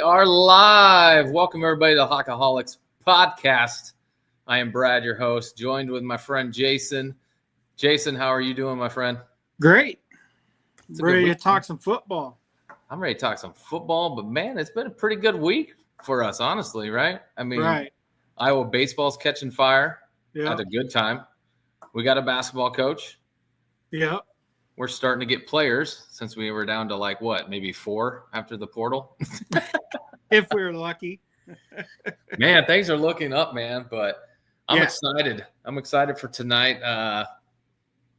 are live. Welcome, everybody, to the Hawkaholics podcast. I am Brad, your host, joined with my friend Jason. Jason, how are you doing, my friend? Great. Ready to talk some football. I'm ready to talk some football, but, man, it's been a pretty good week for us, honestly, right? I mean, right. Iowa baseball's catching fire. Yeah. Had a good time. We got a basketball coach. Yeah. We're starting to get players since we were down to maybe 4 after the portal. If we were lucky. Man, things are looking up, man. But I'm excited. I'm excited for tonight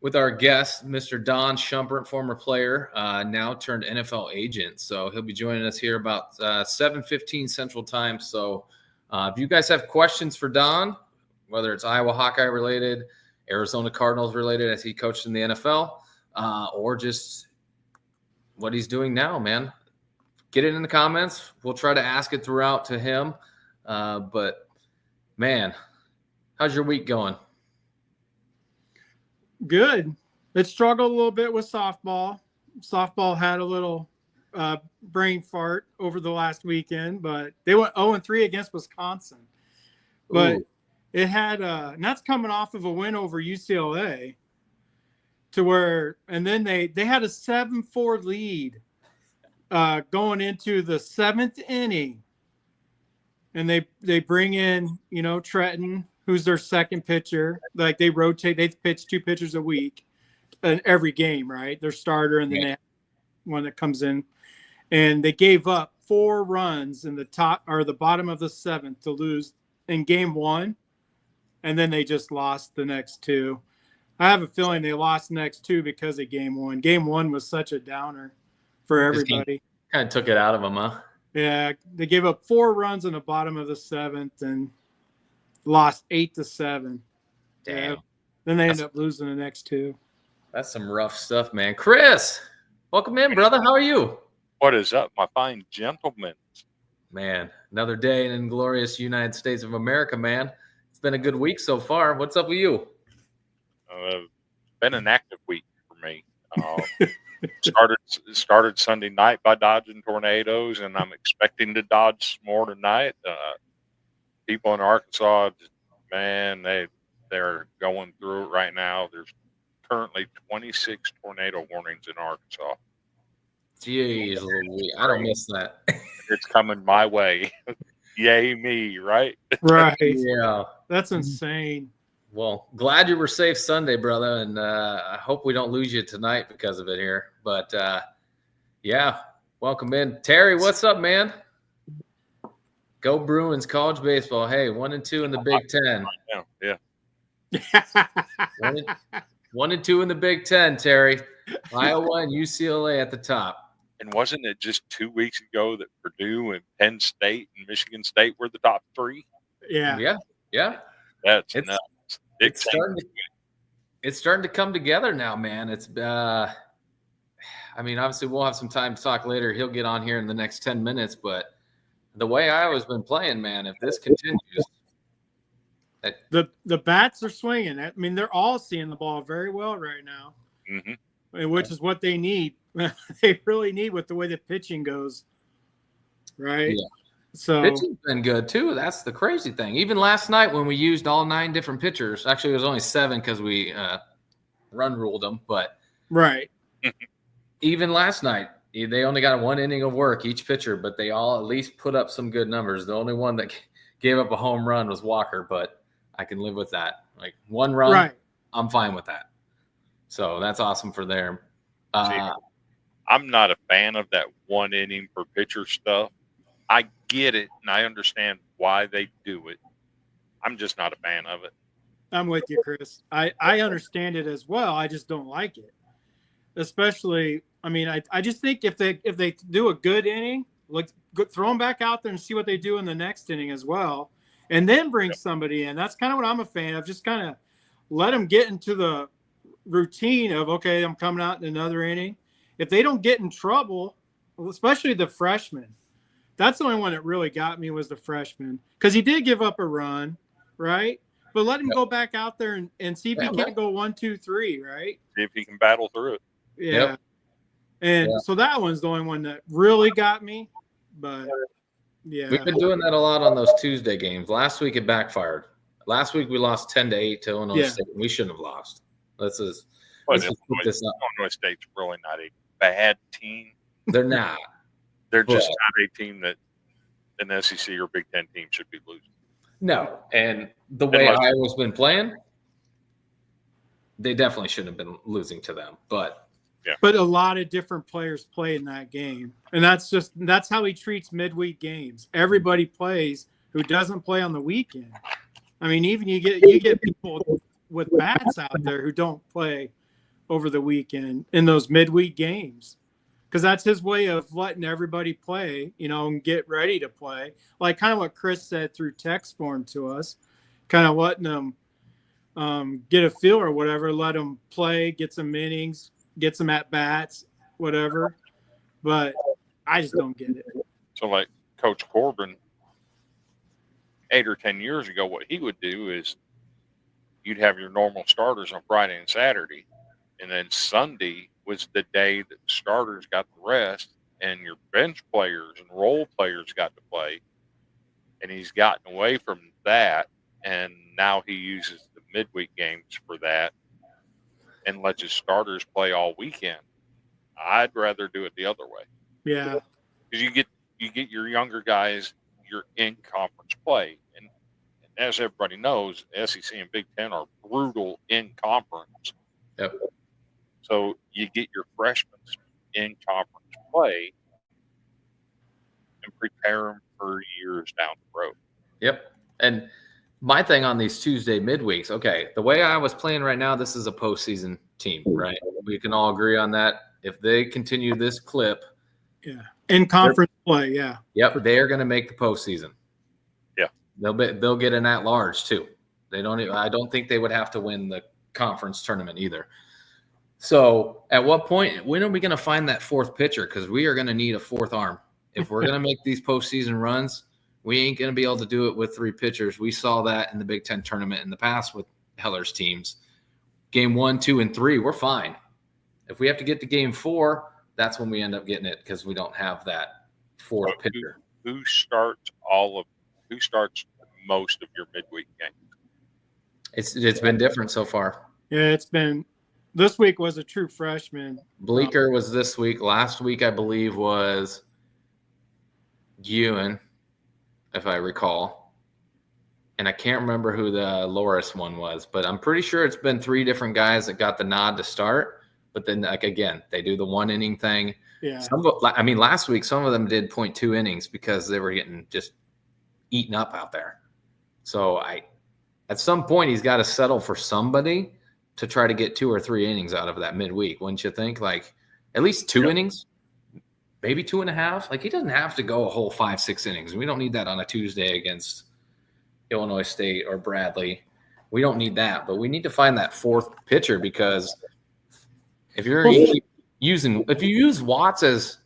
with our guest, Mr. Don Shumpert, former player, now turned NFL agent. So he'll be joining us here about 7:15 Central Time. So if you guys have questions for Don, whether it's Iowa Hawkeye related, Arizona Cardinals related as he coached in the NFL, or just what he's doing now, man, get it in the comments. We'll try to ask it throughout to him. But, man, how's your week going? Good. It struggled a little bit with softball. Softball had a little brain fart over the last weekend, but they went 0-3 against Wisconsin. But it had and that's coming off of a win over UCLA and then they had a 7-4 lead going into the 7th inning. And they bring in, Trenton, who's their second pitcher. Like they rotate, they pitch 2 pitchers a week in every game, right? Their starter and then they have one that comes in. And they gave up 4 runs in the bottom of the 7th to lose in game 1. And then they just lost the next 2. I have a feeling they lost the next 2 because of game 1. Game 1 was such a downer for everybody. Kind of took it out of them, huh? Yeah, they gave up 4 runs in the bottom of the 7th and lost 8-7. Damn. Yeah. Then they ended up losing the next 2. That's some rough stuff, man. Chris, welcome in, brother. How are you? What is up, my fine gentlemen? Man, another day in glorious United States of America, man. It's been a good week so far. What's up with you? Been an active week for me. Started Sunday night by dodging tornadoes, and I'm expecting to dodge more tonight. People in Arkansas, man, they're going through it right now. There's currently 26 tornado warnings in Arkansas. Jeez, I don't miss that. It's coming my way. Yay me, right? Right. Yeah. That's insane. Well, glad you were safe Sunday, brother, and I hope we don't lose you tonight because of it here. But, welcome in. Terry, what's up, man? Go Bruins, college baseball. Hey, 1-2 in the Big Ten. Yeah. 1-2 in the Big Ten, Terry. Iowa and UCLA at the top. And wasn't it just 2 weeks ago that Purdue and Penn State and Michigan State were the top 3? Yeah. Yeah. That's nuts. It's starting to come together now, man. It's obviously we'll have some time to talk later. He'll get on here in the next 10 minutes, but the way Iowa's been playing, man, if this continues, the bats are swinging. I mean, they're all seeing the ball very well right now, which is what they need. They really need with the way the pitching goes, right? Yeah. So pitching's been good too. That's the crazy thing. Even last night when we used all 9 different pitchers, actually it was only 7 because we run ruled them. But right, even last night they only got 1 inning of work each pitcher, but they all at least put up some good numbers. The only one that gave up a home run was Walker, but I can live with that. Like 1 run, right. I'm fine with that. So that's awesome for them. I'm not a fan of that 1 inning per pitcher stuff. I get it, and I understand why they do it. I'm just not a fan of it. I'm with you, Chris. I understand it as well. I just don't like it. Especially, I just think if they do a good inning, throw them back out there and see what they do in the next inning as well, and then bring somebody in. That's kind of what I'm a fan of. Just kind of let them get into the routine of, okay, I'm coming out in another inning. If they don't get in trouble, especially the freshmen, that's the only one that really got me was the freshman, because he did give up a run, right? But let him go back out there and see if he can't go 1, 2, 3, right? See if he can battle through it. Yeah. And so that one's the only one that really got me. But Yeah. We've been doing that a lot on those Tuesday games. Last week it backfired. Last week we lost 10-8 to Illinois State. We shouldn't have lost. Let's just put this up. Illinois State's really not a bad team. They're not. They're just not a team that an SEC or Big Ten team should be losing. No, and the way Iowa's been playing, they definitely shouldn't have been losing to them. But a lot of different players play in that game, and that's how he treats midweek games. Everybody plays who doesn't play on the weekend. I mean, even you get people with bats out there who don't play over the weekend in those midweek games, because that's his way of letting everybody play, and get ready to play. Like kind of what Chris said through text form to us, kind of letting them get a feel or whatever, let them play, get some innings, get some at bats, whatever. But I just don't get it. So like Coach Corbin, 8 or 10 years ago, what he would do is you'd have your normal starters on Friday and Saturday, and then Sunday was the day that the starters got the rest and your bench players and role players got to play. And he's gotten away from that, and now he uses the midweek games for that and lets his starters play all weekend. I'd rather do it the other way. Yeah. Because you get your younger guys your in-conference play. And as everybody knows, SEC and Big Ten are brutal in conference. Yep. So you get your freshmen in conference play and prepare them for years down the road. Yep. And my thing on these Tuesday midweeks, okay, the way I was playing right now, this is a postseason team, right? We can all agree on that. If they continue this clip, in conference play, yep, they are going to make the postseason. Yeah, they'll get an at-large too. I don't think they would have to win the conference tournament either. So, at what point, when are we going to find that fourth pitcher? Because we are going to need a fourth arm if we're going to make these postseason runs. We ain't going to be able to do it with 3 pitchers. We saw that in the Big Ten tournament in the past with Heller's teams. Game 1, 2, and 3, we're fine. If we have to get to game 4, that's when we end up getting it because we don't have that fourth pitcher. Who starts most of your midweek games? It's been different so far. Yeah, this week was a true freshman. Bleeker was this week. Last week, I believe, was Ewan, if I recall. And I can't remember who the Loris one was, but I'm pretty sure it's been 3 different guys that got the nod to start. But then, again, they do the 1 inning thing. Yeah. Last week, some of them did 0.2 innings because they were getting just eaten up out there. So at some point, he's got to settle for somebody to try to get 2 or 3 innings out of that midweek. Wouldn't you think? Like at least 2 innings, maybe 2.5. Like he doesn't have to go a whole 5-6 innings. We don't need that on a Tuesday against Illinois State or Bradley. We don't need that, but we need to find that fourth pitcher because if you use Watts as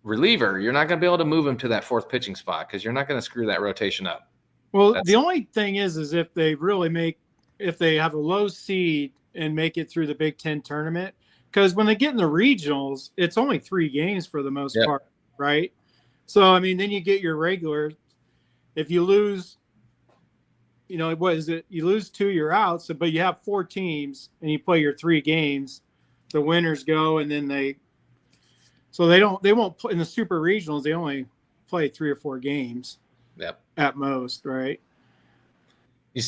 reliever, you're not going to be able to move him to that fourth pitching spot because you're not going to screw that rotation up. Well, the only thing is if they have a low seed and make it through the Big Ten tournament, because when they get in the regionals, it's only 3 games for the most part, right? So, I mean, then you get your regular. If you lose, what is it? You lose 2, you're out. So, but you have 4 teams and you play your 3 games. The winners go, and then they won't play in the super regionals. They only play 3 or 4 games at most, right?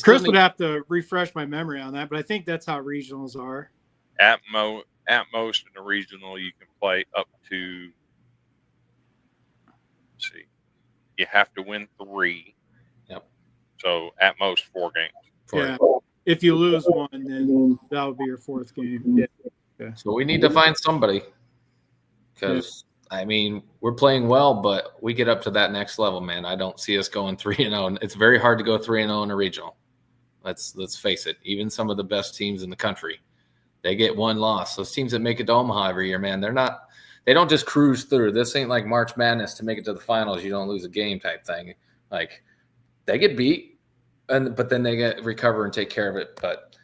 Chris would have to refresh my memory on that, but I think that's how regionals are. At most in the regional, you can play up to, let's see, you have to win 3. Yep. So at most 4 games. Yeah. If you lose 1, then that would be your 4th game. Yeah. So we need to find somebody because, we're playing well, but we get up to that next level, man. I don't see us going 3-0. It's very hard to go 3-0 in a regional. Let's face it. Even some of the best teams in the country, they get 1 loss. Those teams that make it to Omaha every year, man, they don't just cruise through. This ain't like March Madness to make it to the finals. You don't lose a game type thing. Like they get beat, but then they recover and take care of it. But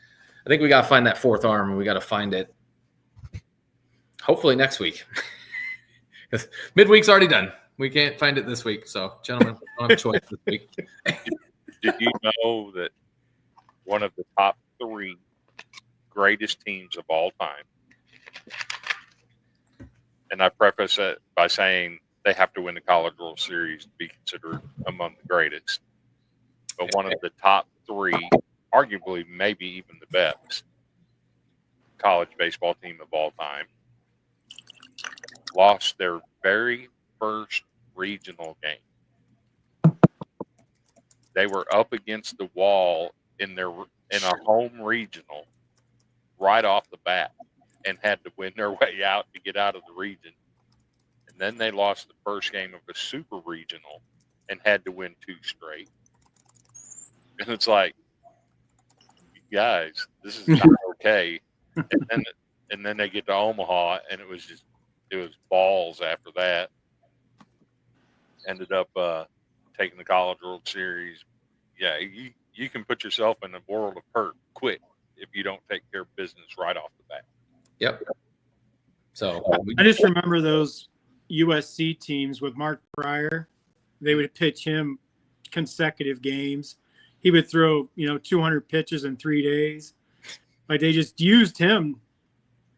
I think we got to find that fourth arm, and we got to find it hopefully next week. Because midweek's already done. We can't find it this week. So, gentlemen, we don't have a choice this week. Did you know that one of the top 3 greatest teams of all time, and I preface it by saying they have to win the College World Series to be considered among the greatest, but one of the top 3, arguably maybe even the best college baseball team of all time, lost their very first regional game. They were up against the wall in a home regional right off the bat and had to win their way out to get out of the region. And then they lost the first game of a super regional and had to win 2 straight. And it's like, guys, this is not okay. And then they get to Omaha, and it was balls after that. Ended up taking the College World Series. Yeah, you can put yourself in a world of hurt quick if you don't take care of business right off the bat. Yep. So I just remember those USC teams with Mark Pryor. They would pitch him consecutive games. He would throw 200 pitches in 3 days. Like, they just used him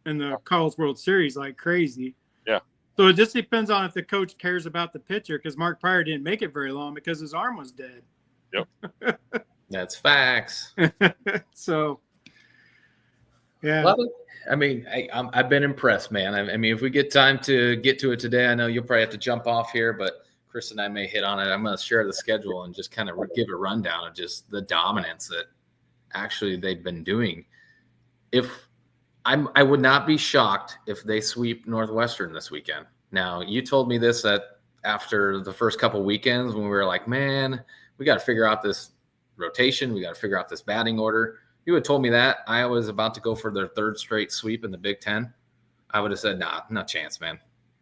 in the College World Series like crazy. Yeah. So it just depends on if the coach cares about the pitcher, because Mark Pryor didn't make it very long because his arm was dead. Yep. That's facts. So, yeah. Well, I mean, I've been impressed, man. I mean, if we get time to get to it today, I know you'll probably have to jump off here, but Chris and I may hit on it. I'm going to share the schedule and just kind of give a rundown of just the dominance that actually they've been doing. I would not be shocked if they sweep Northwestern this weekend. Now, you told me this after the first couple weekends when we were like, man, we got to figure out this rotation. We got to figure out this batting order. You had told me that Iowa was about to go for their 3rd straight sweep in the Big Ten. I would have said, nah, not a chance, man.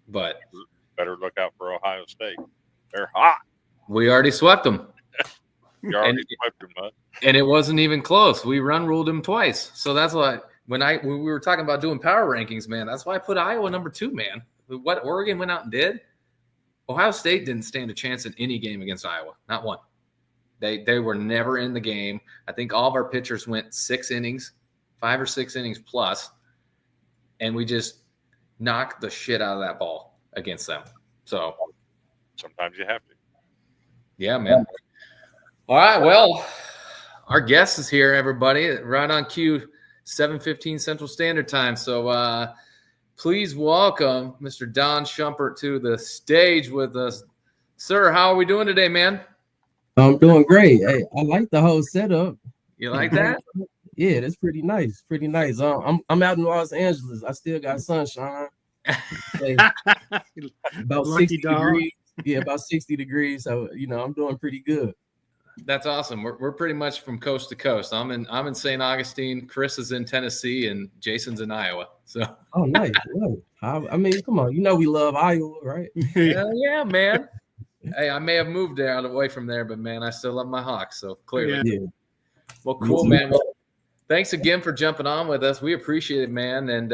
But better look out for Ohio State. They're hot. We already swept them. You already swept them, bud. And it wasn't even close. We ruled them twice. So that's why when we were talking about doing power rankings, man, that's why I put Iowa number 2, man. What Oregon went out and did, Ohio State didn't stand a chance in any game against Iowa. Not one. They were never in the game. I think all of our pitchers went 6 innings, 5 or 6 innings plus, and we just knocked the shit out of that ball against them. So sometimes you have to. Yeah, man. All right, well, our guest is here, everybody, right on cue, 7:15 Central Standard Time. So please welcome Mr. Don Shumpert to the stage with us. Sir, how are we doing today, man? I'm doing great. Hey, I like the whole setup. You like that? Yeah, that's pretty nice. Pretty nice. I'm out in Los Angeles. I still got sunshine. Hey, about 60 degrees. Yeah, about 60 degrees. So I'm doing pretty good. That's awesome. We're pretty much from coast to coast. I'm in St. Augustine. Chris is in Tennessee, and Jason's in Iowa. So. Oh, nice. I mean, come on. We love Iowa, right? Hell yeah, man. Hey, I may have moved away from there, but man, I still love my Hawks. So clearly, yeah. Well, cool, man. Well, thanks again for jumping on with us. We appreciate it, man. And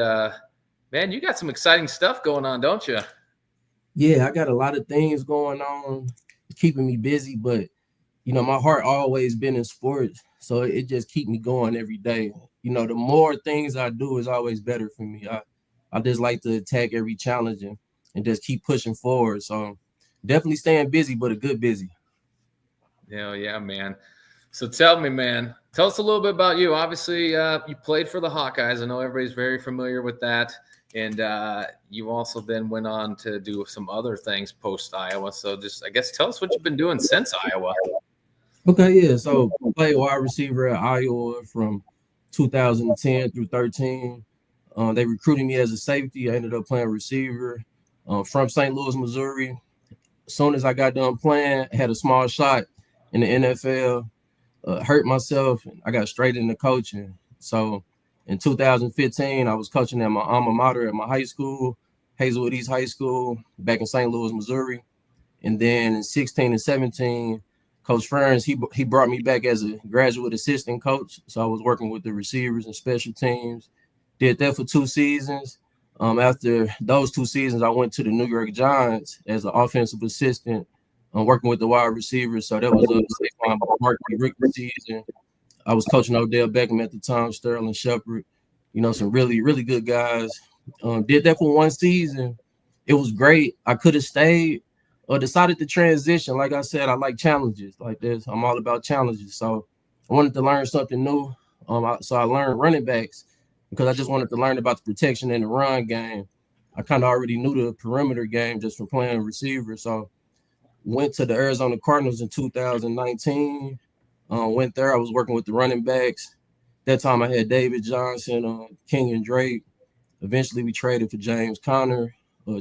man, you got some exciting stuff going on, don't you? Yeah, I got a lot of things going on, keeping me busy. But my heart always been in sports, so it just keep me going every day. The more things I do is always better for me. I just like to attack every challenge and just keep pushing forward. So. Definitely staying busy, but a good busy. Hell yeah, man. So tell me, man, tell us a little bit about you. Obviously, you played for the Hawkeyes. I know everybody's very familiar with that. And you also then went on to do some other things post-Iowa. So just, I guess, tell us what you've been doing since Iowa. Okay, yeah. So I played wide receiver at Iowa from 2010 through 13. They recruited me as a safety. I ended up playing receiver from St. Louis, Missouri. As soon as I got done playing, I had a small shot in the NFL, hurt myself, and I got straight into coaching. So in 2015, I was coaching at my alma mater at my high school, Hazelwood East High School, back in St. Louis, Missouri. And then in 16 and 17, Coach Ferns, he brought me back as a graduate assistant coach. So I was working with the receivers and special teams. Did that for 2 seasons. After those 2 seasons, I went to the New York Giants as an offensive assistant, working with the wide receivers. So that was a Saquon Barkley rookie season. I was coaching Odell Beckham at the time, Sterling Shepard, some really, really good guys. Did that for 1 season. It was great. I could have stayed or decided to transition. Like I said, I like challenges like this. I'm all about challenges. So I wanted to learn something new. So I learned running backs because I just wanted to learn about the protection in the run game. I kind of already knew the perimeter game just from playing receiver. So went to the Arizona Cardinals in 2019. Went there. I was working with the running backs. That time I had David Johnson, Kenyon Drake. Eventually we traded for James Conner,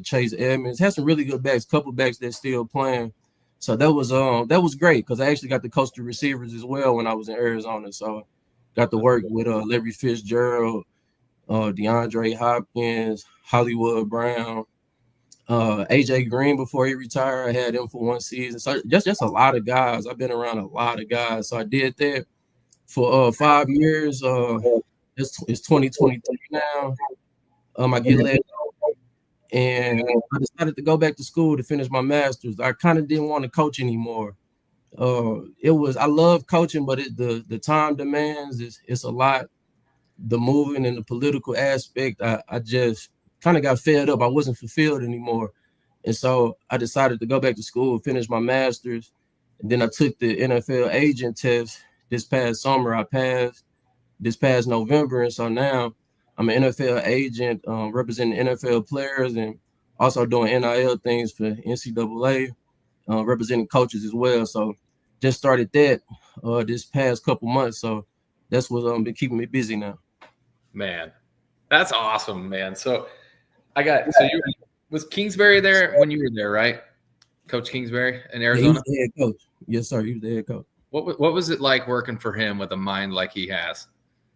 Chase Edmonds. Had some really good backs, couple backs that still playing. So that was great because I actually got to coach the receivers as well when I was in Arizona. So got to work with Larry Fitzgerald, DeAndre Hopkins, Hollywood Brown, AJ Green before he retired. I had him for 1 season. So just a lot of guys. I've been around a lot of guys. So I did that for 5 years. It's 2023 now. I get let go, and I decided to go back to school to finish my master's. I kind of didn't want to coach anymore. I love coaching, but the time demands it's a lot. The moving and the political aspect, I just kind of got fed up. I wasn't fulfilled anymore. And so I decided to go back to school, finish my master's. And then I took the NFL agent test this past summer. I passed this past November. And so now I'm an NFL agent, representing NFL players and also doing NIL things for NCAA, representing coaches as well. So just started that this past couple months. So that's what's been keeping me busy now. Man, that's awesome, man. So was Kingsbury there when you were there, right? Coach Kingsbury in Arizona? Yeah, he was the head coach. Yes, sir. He was the head coach. What was it like working for him with a mind like he has?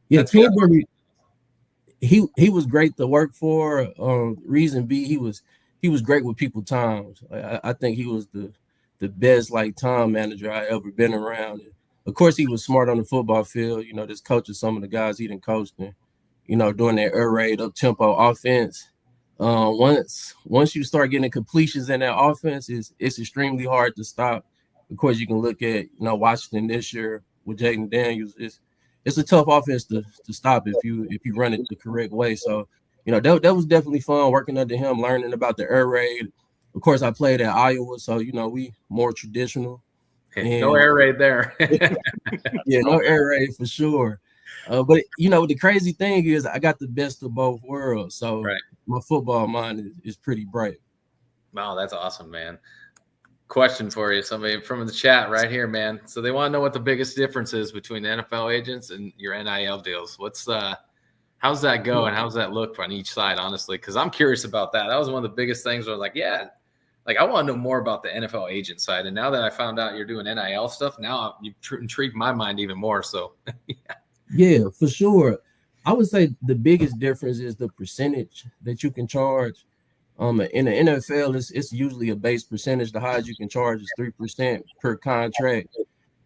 Yeah, Kingsbury, he was great to work for. Reason B, he was great with people times. I think he was the best time manager I ever been around. Of course, he was smart on the football field. Just coaching some of the guys he didn't coach and doing that air raid up tempo offense. Once you start getting completions in that offense, it's extremely hard to stop. Of course, you can look at Washington this year with Jaden Daniels. It's a tough offense to stop if you run it the correct way. So that was definitely fun working under him, learning about the air raid. Of course, I played at Iowa, so we more traditional. And, no air raid there. Yeah, no air raid for sure. But the crazy thing is I got the best of both worlds. So right. My football mind is pretty bright. Wow, that's awesome, man. Question for you, somebody from the chat right here, man. So they want to know what the biggest difference is between the NFL agents and your NIL deals. How's that go and how's that look on each side, honestly? Because I'm curious about that. That was one of the biggest things where I was like, yeah, I want to know more about the NFL agent side. And now that I found out you're doing NIL stuff, now you've intrigued my mind even more. So, yeah, for sure. I would say the biggest difference is the percentage that you can charge. In the NFL, it's usually a base percentage. The highest you can charge is 3% per contract.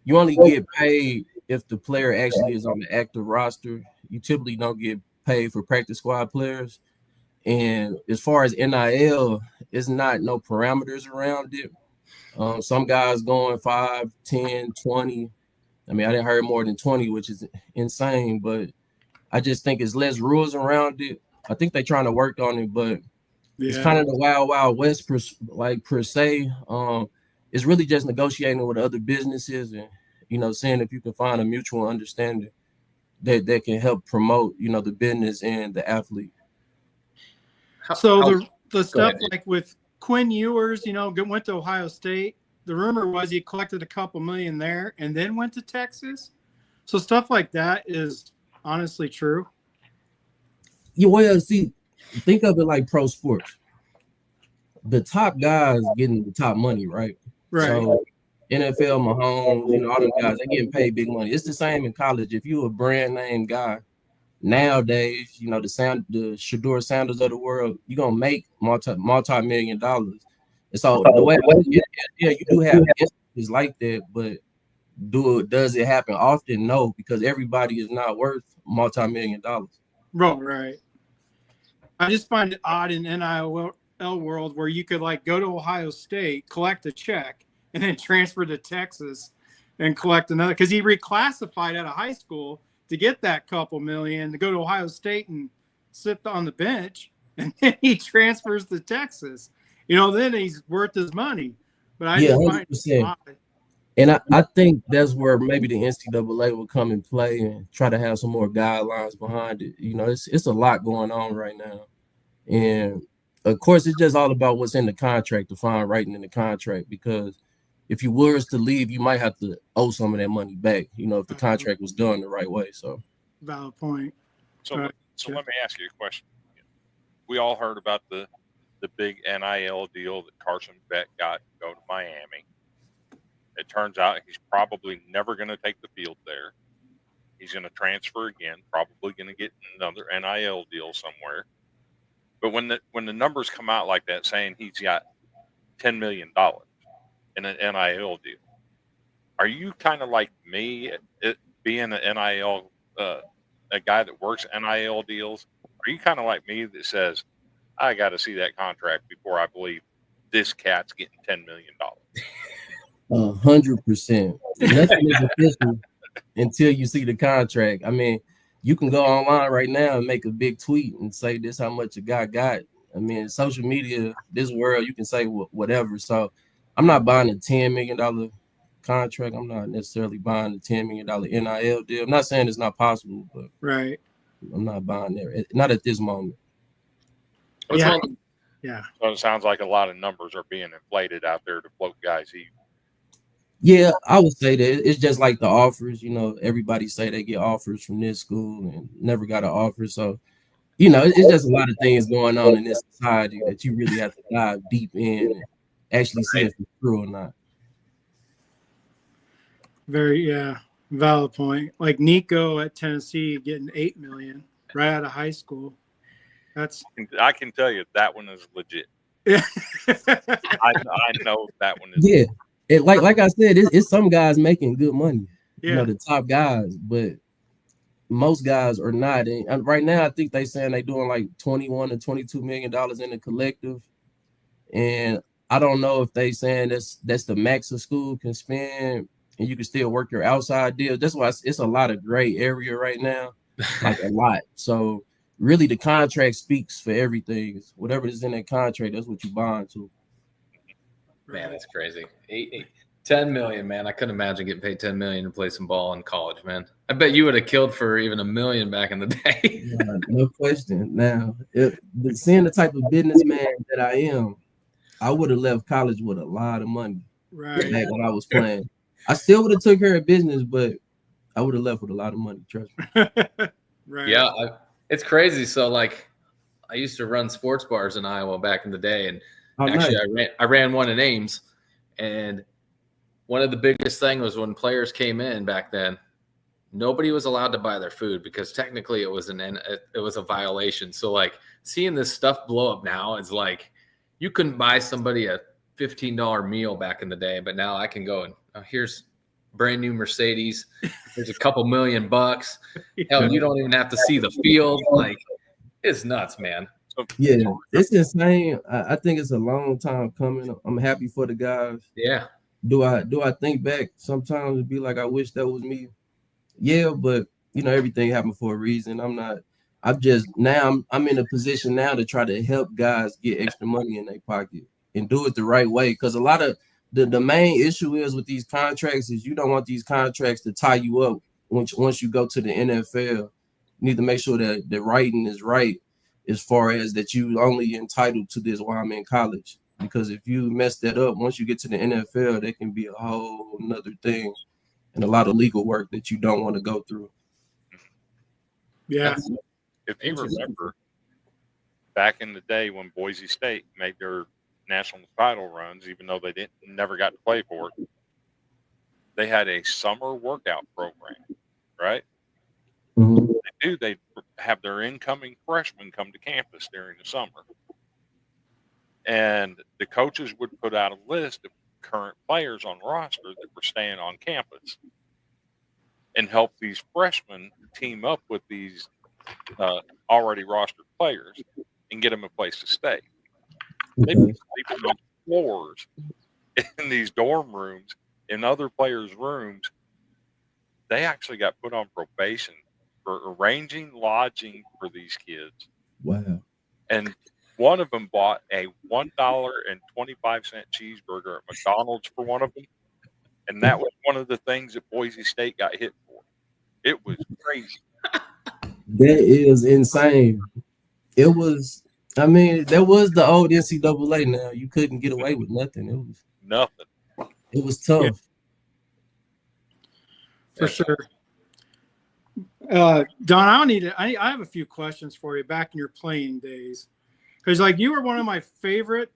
You only get paid if the player actually is on the active roster. You typically don't get paid for practice squad players. And as far as NIL, it's not no parameters around it. Some guys going 5, 10, 20. I mean, I didn't hear more than 20, which is insane, but I just think it's less rules around it. I think they're trying to work on it, but it's kind of the wild, wild west per se. It's really just negotiating with other businesses and, seeing if you can find a mutual understanding that can help promote, the business and the athlete. So the stuff like with Quinn Ewers, went to Ohio State. The rumor was he collected a couple million there and then went to Texas. So stuff like that is honestly true. Yeah, well, see, think of it like pro sports. The top guys getting the top money, right? Right. So NFL, Mahomes, all them guys, they're getting paid big money. It's the same in college. If you're a brand name guy, nowadays, the Shador Sanders of the world, you're gonna make multi-million dollars. And so the way you do have instances like that, but does it happen often? No, because everybody is not worth multi-million dollars. Right. I just find it odd in NIL world where you could like go to Ohio State, collect a check, and then transfer to Texas and collect another, because he reclassified out of high school to get that couple million to go to Ohio State and sit on the bench, and then he transfers to Texas. Then he's worth his money. But I just find it odd. And I think that's where maybe the NCAA will come and play and try to have some more guidelines behind it. It's a lot going on right now. And of course, it's just all about what's in the contract, to find writing in the contract, because if you was to leave, you might have to owe some of that money back, if the contract was done the right way. So valid point. So let me ask you a question. We all heard about the big NIL deal that Carson Beck got to go to Miami. It turns out he's probably never going to take the field there. He's going to transfer again, probably going to get another NIL deal somewhere. But when the numbers come out like that, saying he's got $10 million in an NIL deal, are you kind of like me, being an NIL, a guy that works NIL deals? Are you kind of like me that says, I got to see that contract before I believe this cat's getting $10 million? 100%. Nothing is official until you see the contract. I mean, you can go online right now and make a big tweet and say this how much a guy got. I mean, social media, this world, you can say whatever. So I'm not buying a $10 million contract. I'm not necessarily buying a $10 million NIL deal. I'm not saying it's not possible, but right. I'm not buying there. Not at this moment. Yeah. So it sounds like a lot of numbers are being inflated out there to float guys' ego. Yeah, I would say that it's just like the offers. Everybody say they get offers from this school and never got an offer. So, it's just a lot of things going on in this society that you really have to dive deep in and actually see if it's true or not. Valid point. Like Nico at Tennessee getting $8 million right out of high school. I can tell you that one is legit. Yeah. I know that one is. Yeah. Like I said, it's some guys making good money. Yeah. The top guys, but most guys are not. And right now, I think they saying they doing like $21 to $22 million in the collective. And I don't know if they saying that's the max a school can spend, and you can still work your outside deal. That's why it's a lot of gray area right now, like a lot. So really, the contract speaks for everything. Whatever is in that contract, that's what you bond to. Man, that's crazy. 10 million, man. I couldn't imagine getting paid 10 million to play some ball in college, man. I bet you would have killed for even $1 million back in the day. No question. Now, seeing the type of businessman that I am, I would have left college with a lot of money. Right. Back when I was playing, I still would have took care of business, but I would have left with a lot of money. Trust me. Right. Yeah, it's crazy. So, like, I used to run sports bars in Iowa back in the day, and actually, nice. I ran one in Ames, and one of the biggest thing was when players came in back then, nobody was allowed to buy their food because technically it was a violation. So like seeing this stuff blow up now is like you couldn't buy somebody a $15 meal back in the day, but now I can go and here's brand new Mercedes. There's a couple $1 million. Hell, you don't even have to see the field. Like it's nuts, man. Yeah, it's insane. I think it's a long time coming. I'm happy for the guys. Yeah. Do I think back sometimes and be like, I wish that was me? Yeah, but everything happened for a reason. I'm in a position now to try to help guys get extra money in their pocket and do it the right way. Because a lot of the main issue is with these contracts is you don't want these contracts to tie you up once you go to the NFL. You need to make sure that the writing is right as far as that you only entitled to this while I'm in college. Because if you mess that up, once you get to the NFL, that can be a whole nother thing and a lot of legal work that you don't want to go through. Yeah. If you remember back in the day when Boise State made their national title runs, even though they never got to play for it, they had a summer workout program, right? Mm-hmm. They have their incoming freshmen come to campus during the summer. And the coaches would put out a list of current players on roster that were staying on campus and help these freshmen team up with these already rostered players and get them a place to stay. Okay. They'd be sleeping on floors in these dorm rooms, in other players' rooms. They actually got put on probation for arranging lodging for these kids. Wow. And one of them bought a $1.25 cheeseburger at McDonald's for one of them. And that was one of the things that Boise State got hit for. It was crazy. That is insane. It was, I mean, that was the old NCAA now. You couldn't get away with nothing. Nothing. It was tough. Yeah. For sure. Don, I have a few questions for you back in your playing days. Because, like, you were one of my favorite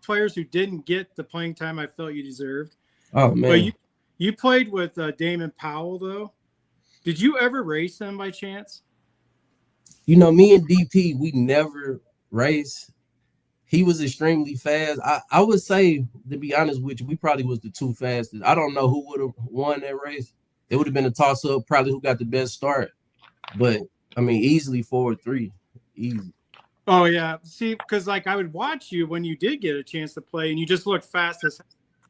players who didn't get the playing time I felt you deserved. Oh, man. But you played with Damon Powell, though. Did you ever race him by chance? You know, me and DP, we never raced. He was extremely fast. I would say, to be honest with you, we probably was the two fastest. I don't know who would have won that race. It would have been a toss-up, probably who got the best start. But, I mean, easily 4-3. Easy. Oh, yeah. See, because, like, I would watch you when you did get a chance to play, and you just looked fast as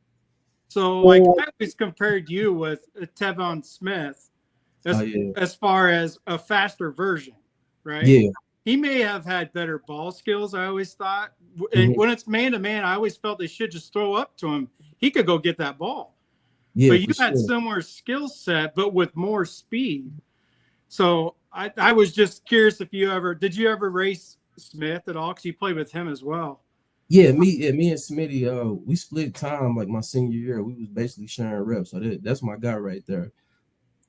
– so, like, I always compared you with Tevon Smith as far as a faster version, right? Yeah. He may have had better ball skills, I always thought. And when it's man-to-man, I always felt they should just throw up to him. He could go get that ball. Yeah, but you had similar skill set, but with more speed. So I was just curious if did you ever race Smith at all? Because you played with him as well. Yeah, me and Smitty, we split time like my senior year. We was basically sharing reps. So that's my guy right there.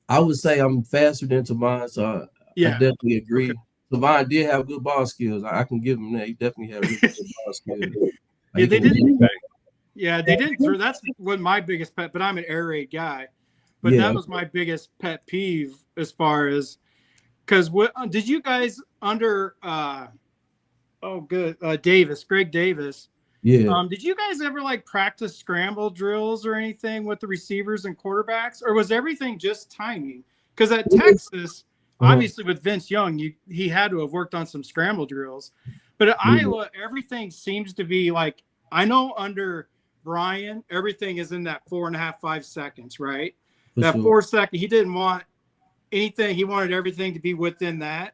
I would say I'm faster than Tavon, so I definitely agree. Okay. Tavon did have good ball skills. I can give him that. He definitely had really good ball skills. Yeah, they didn't. Yeah, they didn't. That's what my biggest pet. But I'm an air raid guy. But that was my biggest pet peeve as far as because what did you guys under? Greg Davis. Yeah. Did you guys ever like practice scramble drills or anything with the receivers and quarterbacks, or was everything just timing? Because at Texas, obviously with Vince Young, he had to have worked on some scramble drills. But at Iowa, everything seems to be like, I know under Brian, everything is in that 4.5, 5 seconds, right? That 4 second, he didn't want anything. He wanted everything to be within that.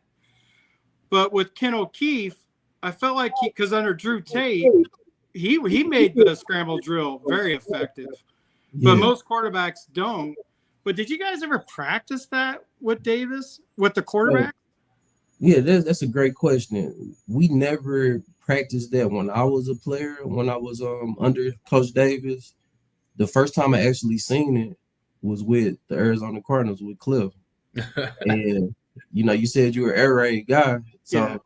But with Ken O'Keefe, I felt like because under Drew Tate, he made the scramble drill very effective. But most quarterbacks don't. But did you guys ever practice that with Davis, with the quarterback? Yeah, that's a great question. We never practiced that when I was a player, when I was under Coach Davis. The first time I actually seen it was with the Arizona Cardinals with Cliff. And, you know, you said you were an air raid guy. So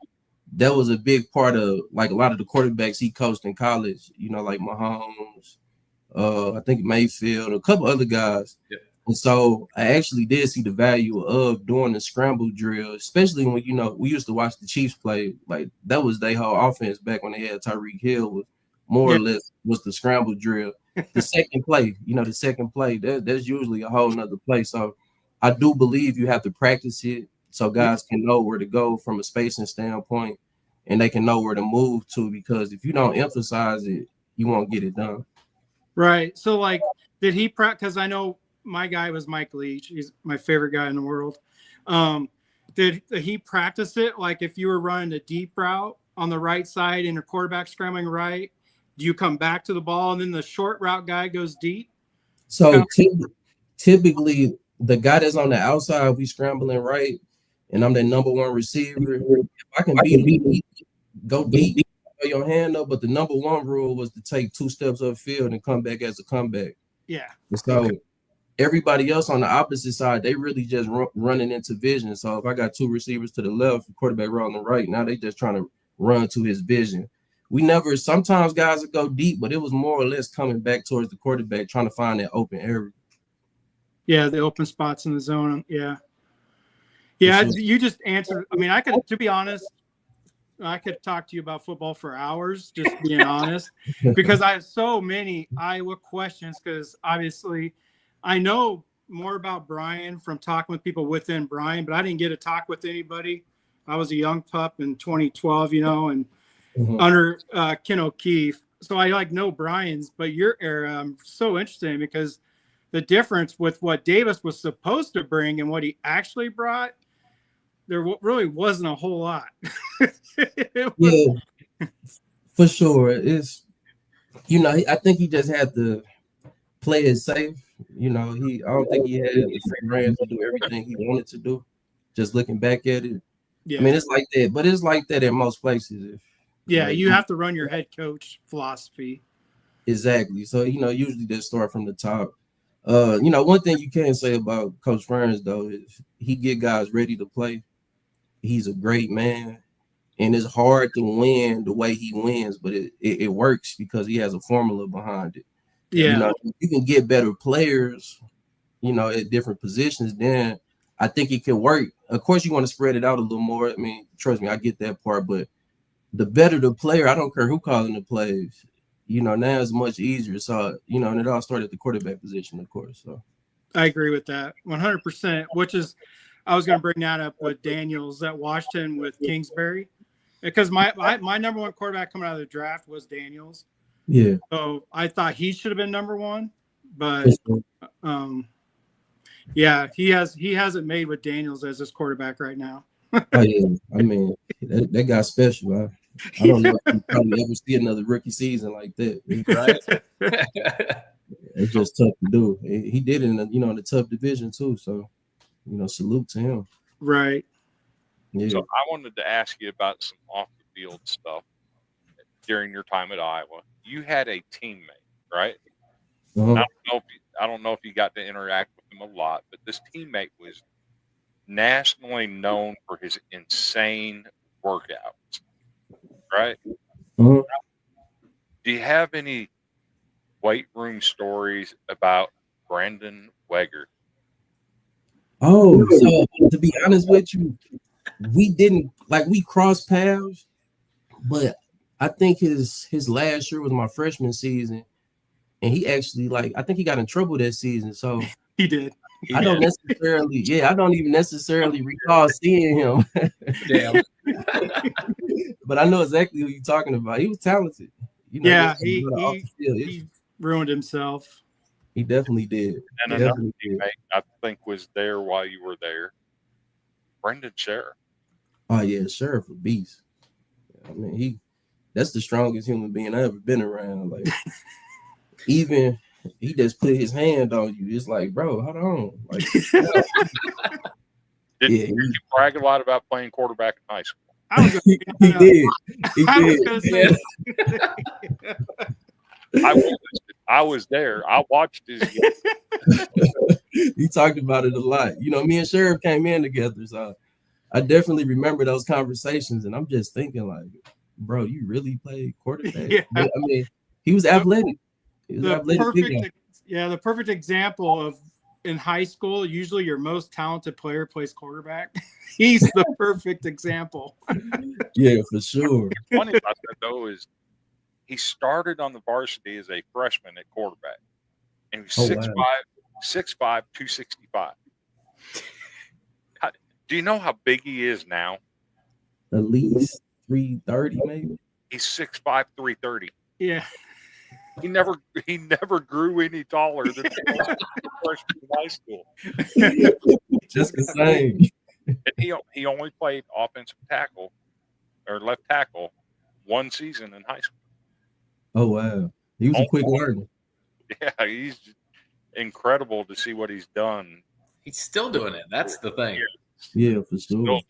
that was a big part of, like, a lot of the quarterbacks he coached in college, you know, like Mahomes, I think Mayfield, a couple other guys. Yeah. And so I actually did see the value of doing the scramble drill, especially when, you know, we used to watch the Chiefs play. Like, that was their whole offense back when they had Tyreek Hill, was more or less was the scramble drill. The second play, that's usually a whole nother play. So I do believe you have to practice it so guys can know where to go from a spacing standpoint, and they can know where to move to, because if you don't emphasize it, you won't get it done. Right. So, like, did he practice? Because I know my guy was Mike Leach. He's my favorite guy in the world. Did he practice it? Like, if you were running a deep route on the right side and your quarterback scrambling right, do you come back to the ball and then the short route guy goes deep? So typically the guy that's on the outside, we scrambling right, and I'm the number one receiver. If I can go deep, throw your hand up, but the number one rule was to take 2 steps upfield and come back as a comeback. Yeah. And so everybody else on the opposite side, they really just running into vision. So if I got 2 receivers to the left, the quarterback on the right, now they just trying to run to his vision. Sometimes guys would go deep, but it was more or less coming back towards the quarterback, trying to find that open area. Yeah, the open spots in the zone. Yeah. Yeah, you just answered. I mean, to be honest, I could talk to you about football for hours, just being honest, because I have so many Iowa questions, because obviously I know more about Brian from talking with people within Brian, but I didn't get to talk with anybody I was a young pup in 2012, and Mhm. under Ken O'Keefe. So I know Brian's, but your era, I'm so interesting because the difference with what Davis was supposed to bring and what he actually brought, there really wasn't a whole lot. Yeah, for sure. It's I think he just had to play it safe. I don't think he had the free rein to do everything he wanted to do. Just looking back at it, Yeah. I mean, it's like that, but it's like that in most places. You have to run your head coach philosophy. Exactly. So, usually they start from the top. One thing you can say about Coach Ferns, though, is he get guys ready to play. He's a great man, and it's hard to win the way he wins, but it works because he has a formula behind it. Yeah. You can get better players, at different positions, then I think it can work. Of course, you want to spread it out a little more. I mean, trust me, I get that part, but the better the player, I don't care who calling the plays. Now it's much easier. So, and it all started at the quarterback position, of course. So I agree with that 100%, which is, I was going to bring that up with Daniels at Washington with Kingsbury, because my number one quarterback coming out of the draft was Daniels. Yeah. So I thought he should have been number one, but he hasn't made with Daniels as his quarterback right now. Oh yeah, I mean that guy's special. I don't know if you probably ever see another rookie season like that. Right? It's just tough to do. He did it in the tough division too. So salute to him. Right. Yeah. So I wanted to ask you about some off the field stuff during your time at Iowa. You had a teammate, right? Uh-huh. I don't know if you got to interact with him a lot, but this teammate was nationally known for his insane workouts, right? Uh-huh. Do you have any weight room stories about Brandon Weger? Oh, so to be honest with you, we crossed paths, but I think his last year was my freshman season, and he actually I think he got in trouble that season. So he did. I don't even necessarily recall seeing him. Damn. But I know exactly who you're talking about. He was talented. He ruined himself. He definitely did. And another teammate I think was there while you were there, Brendan Sheriff. Oh yeah, Sheriff a beast. I mean, that's the strongest human being I've ever been around. Even he just put his hand on you. It's like, bro, hold on. Did you brag a lot about playing quarterback in high school? He did. I was there. I watched his game. He talked about it a lot. Me and Sheriff came in together, so I definitely remember those conversations. And I'm just thinking, bro, you really played quarterback? Yeah. But, I mean, he was athletic. The perfect example of in high school, usually your most talented player plays quarterback. He's the perfect example. Yeah, for sure. What's funny about that though is he started on the varsity as a freshman at quarterback, and he was 6'5", 265. Do you know how big he is now? At least 330, maybe. He's 6'5", 330. Yeah. He never grew any taller than freshman in high school. Just the same. And he only played offensive tackle or left tackle one season in high school. Oh wow, he was a quick learner. Yeah, he's incredible to see what he's done. He's still doing it. That's the thing. Yeah, for sure.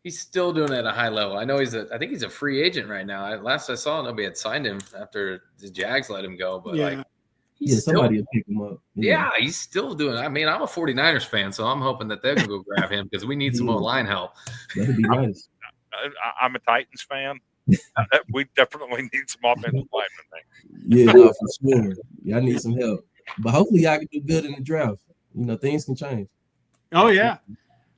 He's still doing it at a high level. I know I think he's a free agent right now. Last I saw, nobody had signed him after the Jags let him go. But somebody will pick him up. Yeah, he's still doing it. I mean, I'm a 49ers fan, so I'm hoping that they're going to go grab him because we need some more line help. That'd be nice. I'm a Titans fan. We definitely need some offensive linemen. Yeah, no, for sure. I need some help. But hopefully y'all can do good in the draft. Things can change. Oh, yeah.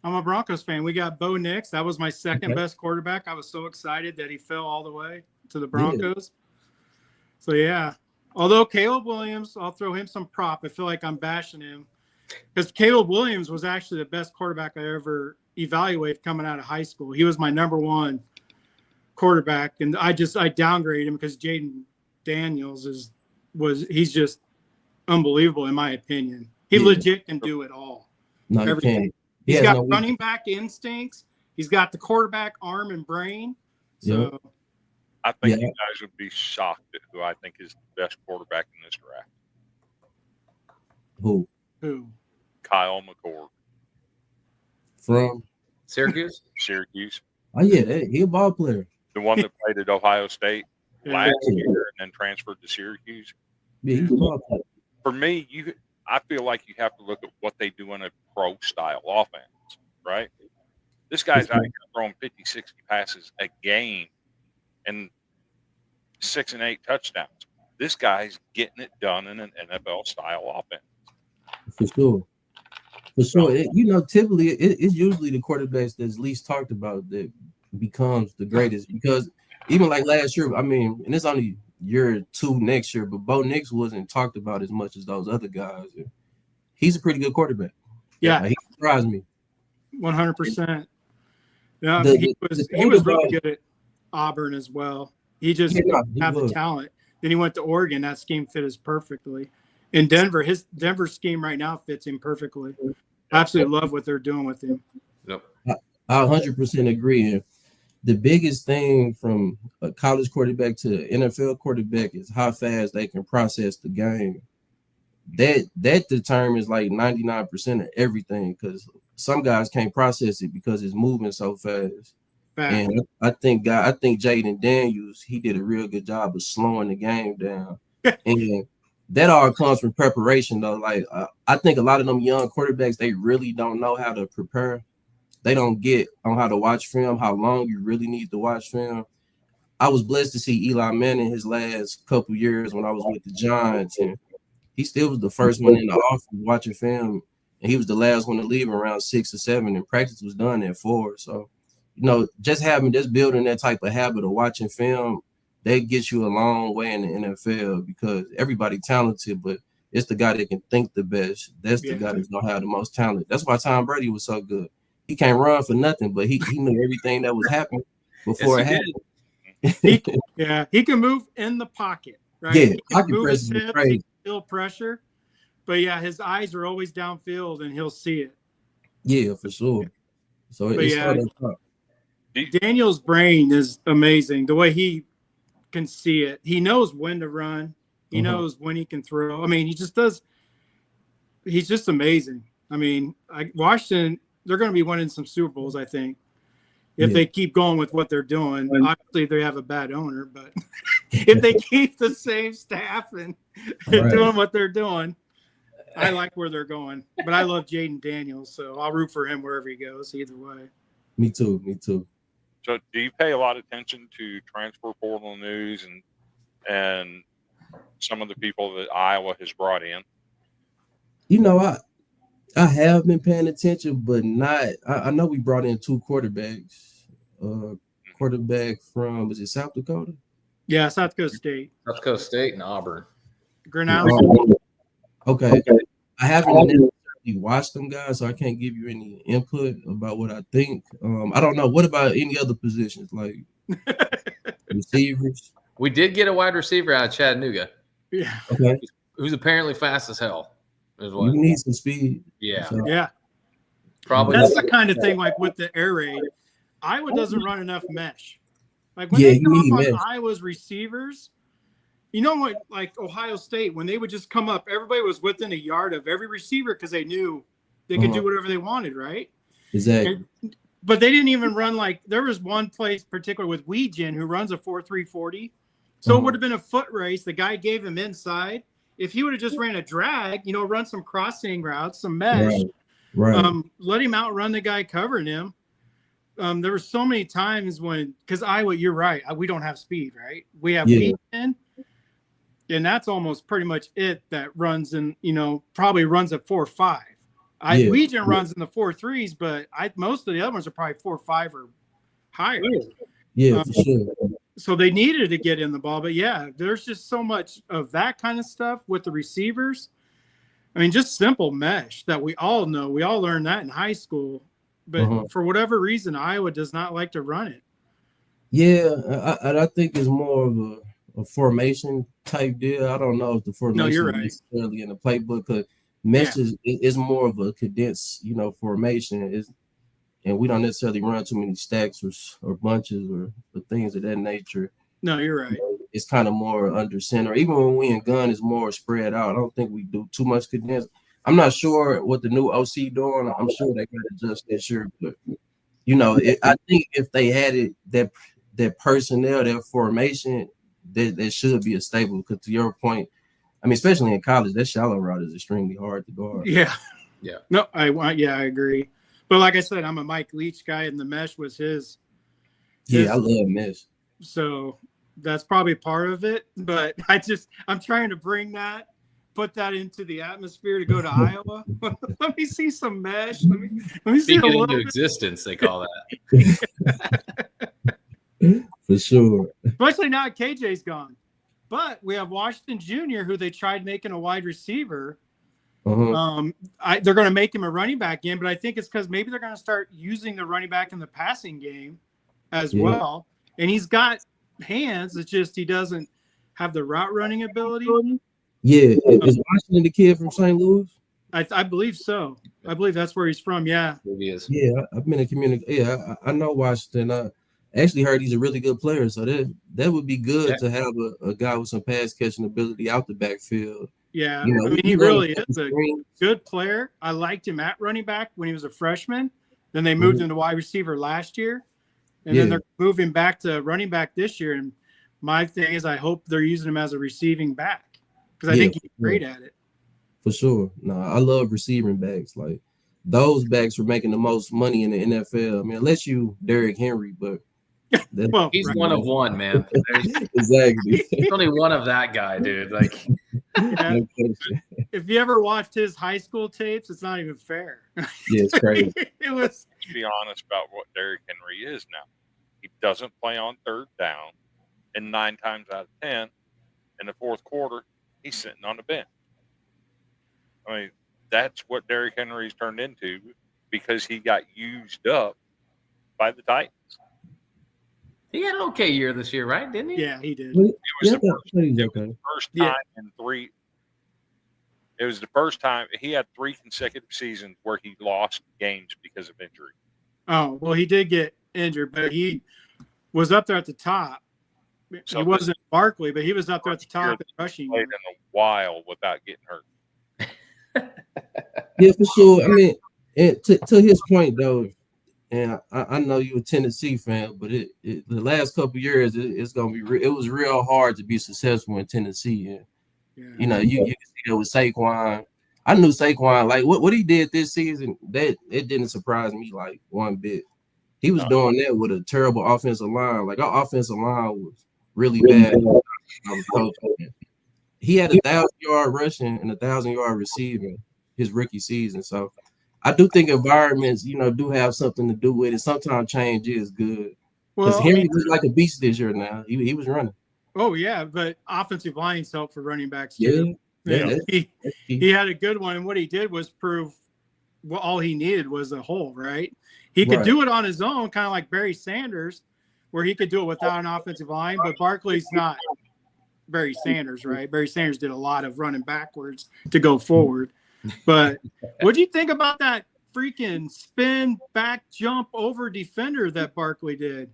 I'm a Broncos fan. We got Bo Nix. That was my second best quarterback. I was so excited that he fell all the way to the Broncos. Yeah. So, yeah. Although Caleb Williams, I'll throw him some prop. I feel like I'm bashing him because Caleb Williams was actually the best quarterback I ever evaluated coming out of high school. He was my number one quarterback, and I downgraded him because Jaden Daniels he's just unbelievable in my opinion. He legit can do it all. No, everything. He's got running back instincts. He's got the quarterback arm and brain. So I think you guys would be shocked at who I think is the best quarterback in this draft. Who? Kyle McCord. From Syracuse? Syracuse. Oh, yeah, he a ball player. The one that played at Ohio State last year and then transferred to Syracuse. Yeah, he's a ball player. For me, I feel like you have to look at what they do in a pro-style offense, right? This guy's out here throwing 50, 60 passes a game and 6 and 8 touchdowns. This guy's getting it done in an NFL-style offense. For sure. Typically it's usually the quarterbacks that's least talked about that becomes the greatest, because even like last year, I mean, and it's only year 2 next year, but Bo Nix wasn't talked about as much as those other guys. He's a pretty good quarterback. Yeah, he surprised me. 100%. Yeah, he was really good at Auburn as well. He just didn't have the talent. Then he went to Oregon. That scheme fit us perfectly. In Denver, his Denver scheme right now fits him perfectly. I absolutely love what they're doing with him. Yep. I 100% agree. And the biggest thing from a college quarterback to an NFL quarterback is how fast they can process the game. That determines like 99% of everything, because some guys can't process it because it's moving so fast. And I think Jaden Daniels, he did a real good job of slowing the game down. And that all comes from preparation, though. Like I think a lot of them young quarterbacks, they really don't know how to prepare. They don't get on how to watch film, how long you really need to watch film. I was blessed to see Eli Manning his last couple years when I was with the Giants, and he still was the first one in the office watching film, and he was the last one to leave around 6 or 7, and practice was done at 4. So, just building that type of habit of watching film, that gets you a long way in the NFL, because everybody talented, but it's the guy that can think the best. That's the guy that knows how the most talent. That's why Tom Brady was so good. He can't run for nothing, but he knew everything that was happening before it happened. He can move in the pocket, right? Yeah, he can move his hips, he can feel pressure, but his eyes are always downfield and he'll see it. Yeah, for sure. So Daniel's brain is amazing. The way he can see it, he knows when to run, he knows when he can throw. I mean, he's just amazing. I mean, Washington, they're going to be winning some Super Bowls, I think, if they keep going with what they're doing. Obviously, they have a bad owner, but if they keep the same staff and doing what they're doing, I like where they're going. But I love Jaden Daniels, so I'll root for him wherever he goes, either way. Me too. So do you pay a lot of attention to transfer portal news and some of the people that Iowa has brought in? I have been paying attention, but not. I know we brought in 2 quarterbacks. Quarterback from, was it South Dakota? Yeah, South Dakota State. South Dakota State and Auburn. Grinnell. Okay. I haven't necessarily watched them guys, so I can't give you any input about what I think. I don't know. What about any other positions, like receivers? We did get a wide receiver out of Chattanooga. Yeah. Okay. Who's apparently fast as hell. You need some speed. Yeah. So. Yeah. Probably. That's the kind of thing, like with the air raid, Iowa doesn't run enough mesh. Like when they come up on Iowa's receivers, what, like Ohio State, when they would just come up, everybody was within a yard of every receiver because they knew they could do whatever they wanted, right? Exactly. But they didn't even run there was one place particular with Weegen who runs a 4.340. So it would have been a foot race. The guy gave him inside. If he would have just ran a drag, run some crossing routes, some mesh, let him outrun the guy covering him. There were so many times because Iowa, you're right, we don't have speed, right? We have Weegen, and that's almost pretty much it that runs in, probably runs at 4.5. Weegen runs in the 4.3s, but most of the other ones are probably 4.5 or higher. Yeah, for sure. So they needed to get in the ball, but there's just so much of that kind of stuff with the receivers. I mean, just simple mesh that we all know. We all learned that in high school. but for whatever reason, Iowa does not like to run it. Yeah, I think it's more of a formation type deal. I don't know if the formation you're is right. necessarily in the playbook, because mesh is more of a condensed, formation. And we don't necessarily run too many stacks or bunches or things of that nature. No, you're right. It's kind of more under center. Even when we in gun, it's more spread out. I don't think we do too much condensed. I'm not sure what the new OC doing. I'm sure they got to adjust that shirt, but I think if they had it that personnel, that formation, that should be a staple. Because to your point, I mean, especially in college, that shallow route is extremely hard to guard. Yeah. No, I agree. But like I said, I'm a Mike Leach guy, and the mesh was his. Yeah, I love mesh. So that's probably part of it. But I'm trying to put that into the atmosphere to go to Iowa. Let me see some mesh. Let me see Speak it into existence, they call that. For sure. Especially now KJ's gone. But we have Washington Jr., who they tried making a wide receiver. They're going to make him a running back again, but I think it's because maybe they're going to start using the running back in the passing game as well. And he's got hands. It's just he doesn't have the route running ability. Yeah, is Washington the kid from St. Louis? I believe so. I believe that's where he's from. Yeah, he is. Yeah, I've been in communication. Yeah, I know Washington. I actually heard he's a really good player, so that would be good to have a guy with some pass catching ability out the backfield. Yeah, I mean, he really is a good player. I liked him at running back when he was a freshman. Then they moved him to wide receiver last year, and then they're moving back to running back this year. And my thing is, I hope they're using him as a receiving back because I think he's great at it. For sure. No, I love receiving backs. Like those backs were making the most money in the NFL. I mean, unless you Derrick Henry, but he's one of one, man. Exactly. He's only one of that guy, dude. Like, if you ever watched his high school tapes, it's not even fair. Yeah, it's crazy. It was. To be honest about what Derrick Henry is now, he doesn't play on third down, and 9 times out of 10, in the fourth quarter, he's sitting on the bench. I mean, that's what Derrick Henry's turned into because he got used up by the Titans. He had an okay year this year, right? Didn't he? Yeah, he did. It was the first time in 3. It was the first time he had 3 consecutive seasons where he lost games because of injury. Oh, well, he did get injured, but he was up there at the top. So he wasn't Barkley, but he was up there at the top in rushing. Played in a while without getting hurt. Yeah, for sure. I mean, and to his point though, and I know you're a Tennessee fan, but the last couple of years it's gonna be. It was real hard to be successful in Tennessee. And, you can see that with Saquon. I knew Saquon, like what he did this season, that it didn't surprise me like one bit. He was doing that with a terrible offensive line. Like our offensive line was really bad. I was coaching. He had 1,000-yard rushing and 1,000-yard receiving his rookie season. So I do think environments, do have something to do with it. Sometimes change is good. Because Henry was like a beast this year now. He was running. Oh, yeah, but offensive lines help for running backs too. Yeah. He had a good one, and what he did was prove all he needed was a hole, right? He could do it on his own, kind of like Barry Sanders, where he could do it without an offensive line, but Barkley's not Barry Sanders, right? Barry Sanders did a lot of running backwards to go forward. But what do you think about that freaking spin back jump over defender that Barkley did?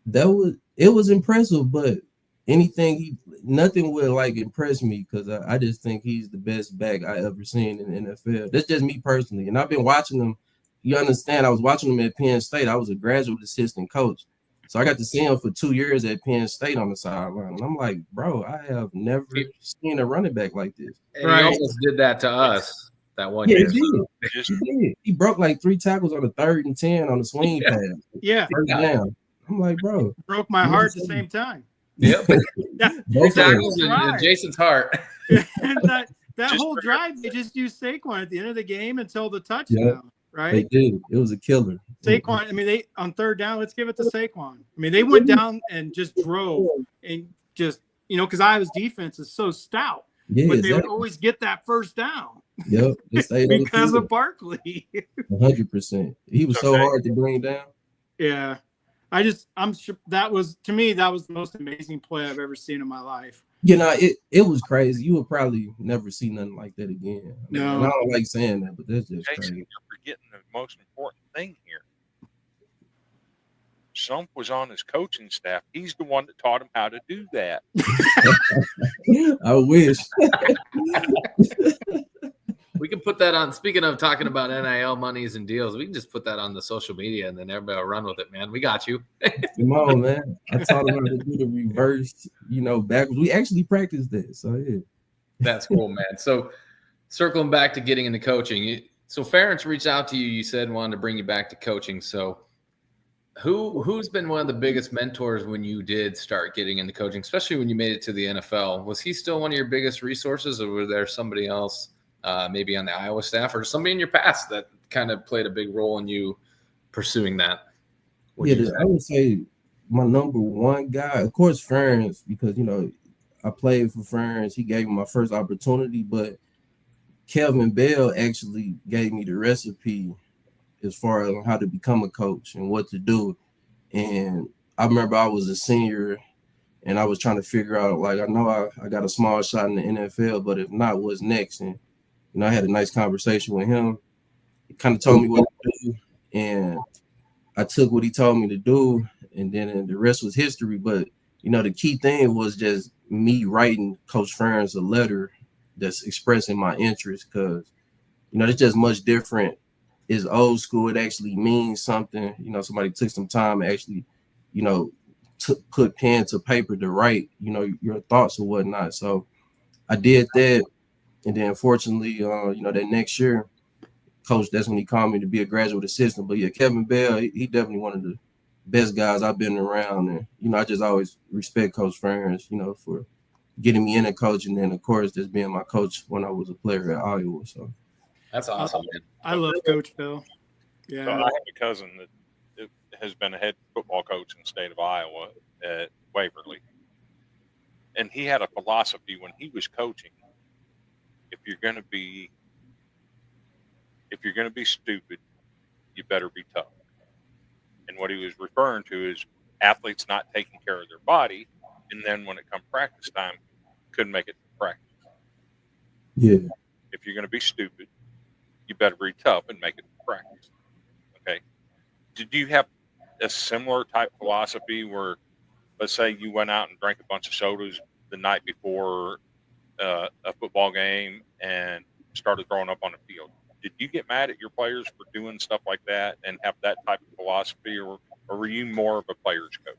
It was impressive, but nothing would like impress me because I just think he's the best back I ever seen in the NFL. That's just me personally. And I've been watching him. You understand, I was watching him at Penn State. I was a graduate assistant coach. So I got to see him for 2 years at Penn State on the sideline. And I'm like, bro, I have never seen a running back like this. And he almost did that to us that one year. He did. He broke like 3 tackles on the 3rd and 10 on the swing pass. Yeah. First down. I'm like, bro. Broke my heart at the same time. Yep. 3 tackles in Jason's heart. And that whole drive, they just used Saquon at the end of the game until the touchdown. Yep. Right? They did. It was a killer. Saquon, I mean, they on 3rd down, let's give it to Saquon. I mean, they went down and just drove and just, because Iowa's defense is so stout. Yeah, but they would always get that first down. Yep, they stayed on the because field. of Barkley. 100%. He was so hard to bring down. Yeah, I'm sure that was, to me, that was the most amazing play I've ever seen in my life. You know, it was crazy. You will probably never see nothing like that again. No. And I don't like saying that, but that's just Jason, crazy. you're forgetting the most important thing here. Shump was on his coaching staff. He's the one that taught him how to do that. I wish. We can put that on. Speaking of talking about NIL monies and deals, we can just put that on the social media and then everybody will run with it, man. We got you. Come on, man. I taught him how to do the reverse, backwards. We actually practiced that. So, yeah. That's cool, man. So, circling back to getting into coaching. So, Ferentz reached out to you. You said wanted to bring you back to coaching. So, who's been one of the biggest mentors when you did start getting into coaching, especially when you made it to the NFL? Was he still one of your biggest resources, or was there somebody else, maybe on the Iowa staff, or somebody in your past that kind of played a big role in you pursuing that? I would say my number one guy, of course, Ferentz, because, I played for Ferentz. He gave me my first opportunity, but Kelvin Bell actually gave me the recipe as far as how to become a coach and what to do. And I remember I was a senior and I was trying to figure out, like, I know I got a small shot in the NFL, but if not, what's next? And, I had a nice conversation with him. He kind of told me what to do, and I took what he told me to do, and then the rest was history. But, the key thing was just me writing Coach Ferentz a letter that's expressing my interest, because, it's just much different. It's old school. It actually means something. Somebody took some time and actually, put pen to paper to write, your thoughts or whatnot. So I did that. And then fortunately, that next year, coach, that's when he called me to be a graduate assistant. But yeah, Kevin Bell, he definitely one of the best guys I've been around. And, I just always respect Coach Ferentz, for getting me into coaching. And of course, just being my coach when I was a player at Iowa. So that's awesome, man. I love Coach Bell. Yeah. So I have a cousin that has been a head football coach in the state of Iowa at Waverly. And he had a philosophy when he was coaching. If you're going to be stupid, you better be tough. And what he was referring to is athletes not taking care of their body, and then when it comes practice time, couldn't make it to practice. Yeah. If you're going to be stupid, you better be tough and make it to practice. Okay. Did you have a similar type philosophy where, let's say you went out and drank a bunch of sodas the night before a football game and started throwing up on the field? Did you get mad at your players for doing stuff like that and have that type of philosophy, or were you more of a player's coach?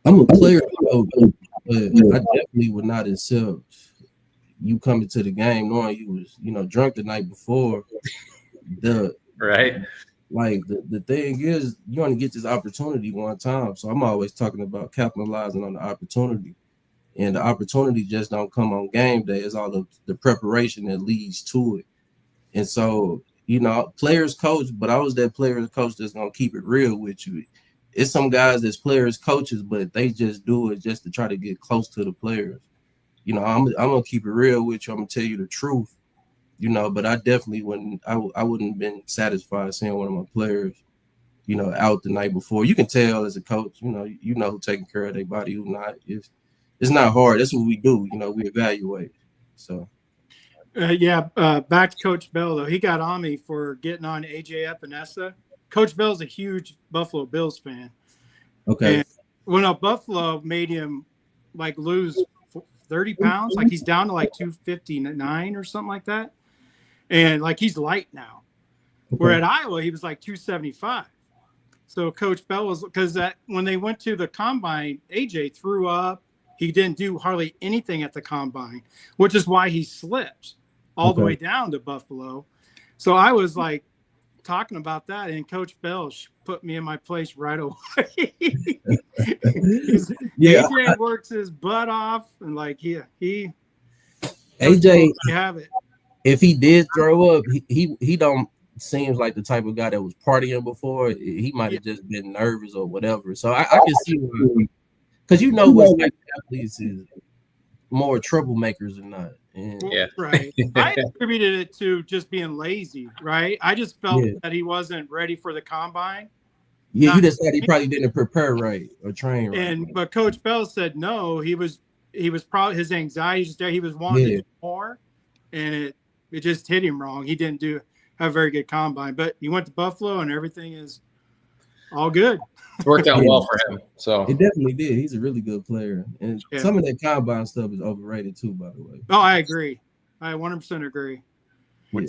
I'm a player coach, but I definitely would not accept you coming to the game knowing you was, drunk the night before. Right. Like the thing is, you only get this opportunity one time. So I'm always talking about capitalizing on the opportunity. And the opportunity just don't come on game day. It's all the preparation that leads to it. And so, players coach, but I was that players coach that's going to keep it real with you. It's some guys that's players coaches, but they just do it just to try to get close to the players. I'm going to keep it real with you. I'm going to tell you the truth, but I definitely wouldn't have been satisfied seeing one of my players, out the night before. You can tell as a coach, who's taking care of their body, who not. It's not hard. That's what we do. We evaluate. So. Back to Coach Bell, though. He got on me for getting on AJ Epinesa. Coach Bell's a huge Buffalo Bills fan. Okay. And Buffalo made him lose 30 pounds. He's down to 259 or something like that. And he's light now. Okay. Where at Iowa, he was 275. So Coach Bell was, because when they went to the combine, AJ threw up. He didn't do hardly anything at the combine, which is why he slipped all the way down to Buffalo. So I was talking about that, and Coach Bell put me in my place right away. AJ works his butt off, and he AJ have it. If he did throw up, he don't seems like the type of guy that was partying before. He might have just been nervous or whatever. So I can see why. Because what's athletes is more troublemakers than not. And Yeah. Right. I attributed it to just being lazy, right? I just felt that he wasn't ready for the combine. Yeah, you just said he probably didn't prepare right or train right. But Coach Bell said no, he was probably, his anxiety was there. He was wanting to do more, and it just hit him wrong. He didn't have a very good combine, but he went to Buffalo and everything is all good. It's worked out well for him. So it definitely did. He's a really good player. And some of that combine stuff is overrated too, by the way. Oh, I agree. I 100% agree. Yeah.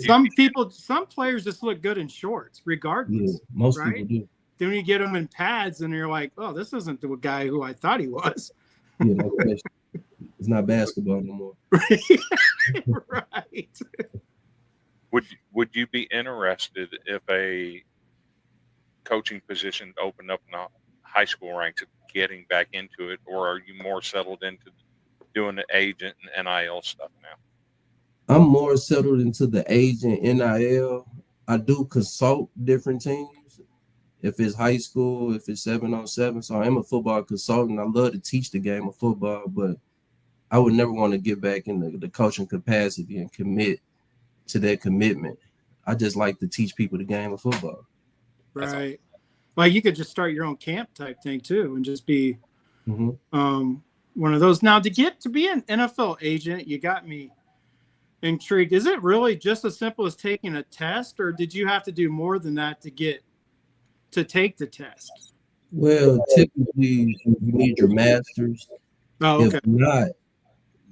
Some players just look good in shorts, regardless. Yeah, most people do. Then when you get them in pads, and you're like, "Oh, this isn't the guy who I thought he was." Yeah, no question. It's not basketball no more. Right. Would you be interested if a coaching position opened up in the high school ranks of getting back into it, or are you more settled into doing the agent and NIL stuff now? I'm more settled into the agent NIL. I do consult different teams. If it's high school, if it's 7-on-7. So I am a football consultant. I love to teach the game of football, but I would never want to get back in the coaching capacity and commit to that commitment. I just like to teach people the game of football. Right. Like you could just start your own camp type thing too, and just be one of those. Now to be an NFL agent, you got me intrigued. Is it really just as simple as taking a test, or did you have to do more than that to take the test? Well, typically you need your master's. Oh, okay. If not,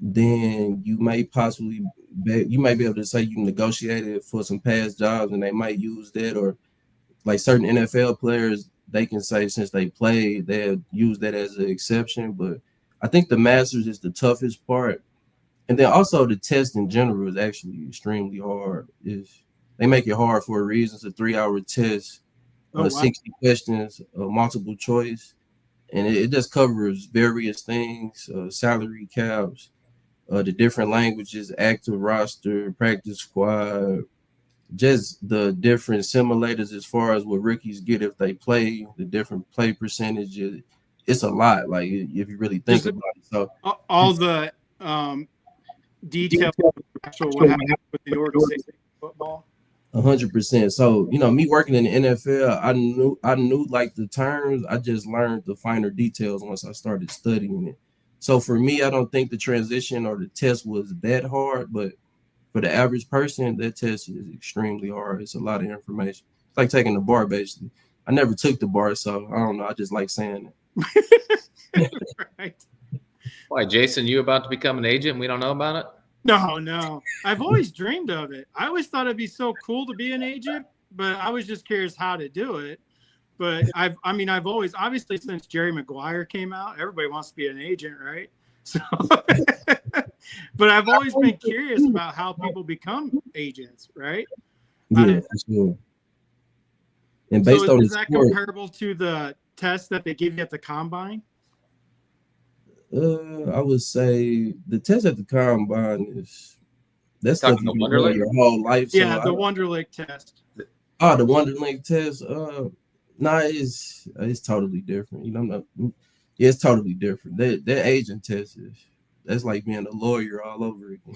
then you may possibly be able to say you negotiated for some past jobs, and they might use that. Or like certain NFL players, they can say since they played, they'll use that as an exception. But I think the master's is the toughest part. And then also the test in general is actually extremely hard. They make it hard for a reason. It's a 3-hour test. 60 questions, multiple choice, and it just covers various things, salary caps, the different languages, active roster, practice squad, just the different simulators as far as what rookies get if they play, the different play percentages. It's a lot, like if you really think about it. So all the details of actual what happened with the organization football. 100%. So, me working in the NFL, I knew like the terms. I just learned the finer details once I started studying it. So for me, I don't think the transition or the test was that hard, but for the average person, that test is extremely hard. It's a lot of information. It's like taking the bar, basically. I never took the bar, so I don't know. I just like saying it. Right. Why, Jason, you about to become an agent and we don't know about it? No. I've always dreamed of it. I always thought it'd be so cool to be an agent, but I was just curious how to do it. But I've always, obviously, since Jerry Maguire came out, everybody wants to be an agent, right? So, but I've always been curious about how people become agents, right? Yeah, for sure. And based on is that comparable to the test that they give you at the combine? I would say the test at the combine that's stuff you can do your whole life. Yeah, the Wonderlic test. Oh, the Wonderlic test. It's totally different. It's totally different. That agent test that's like being a lawyer all over again.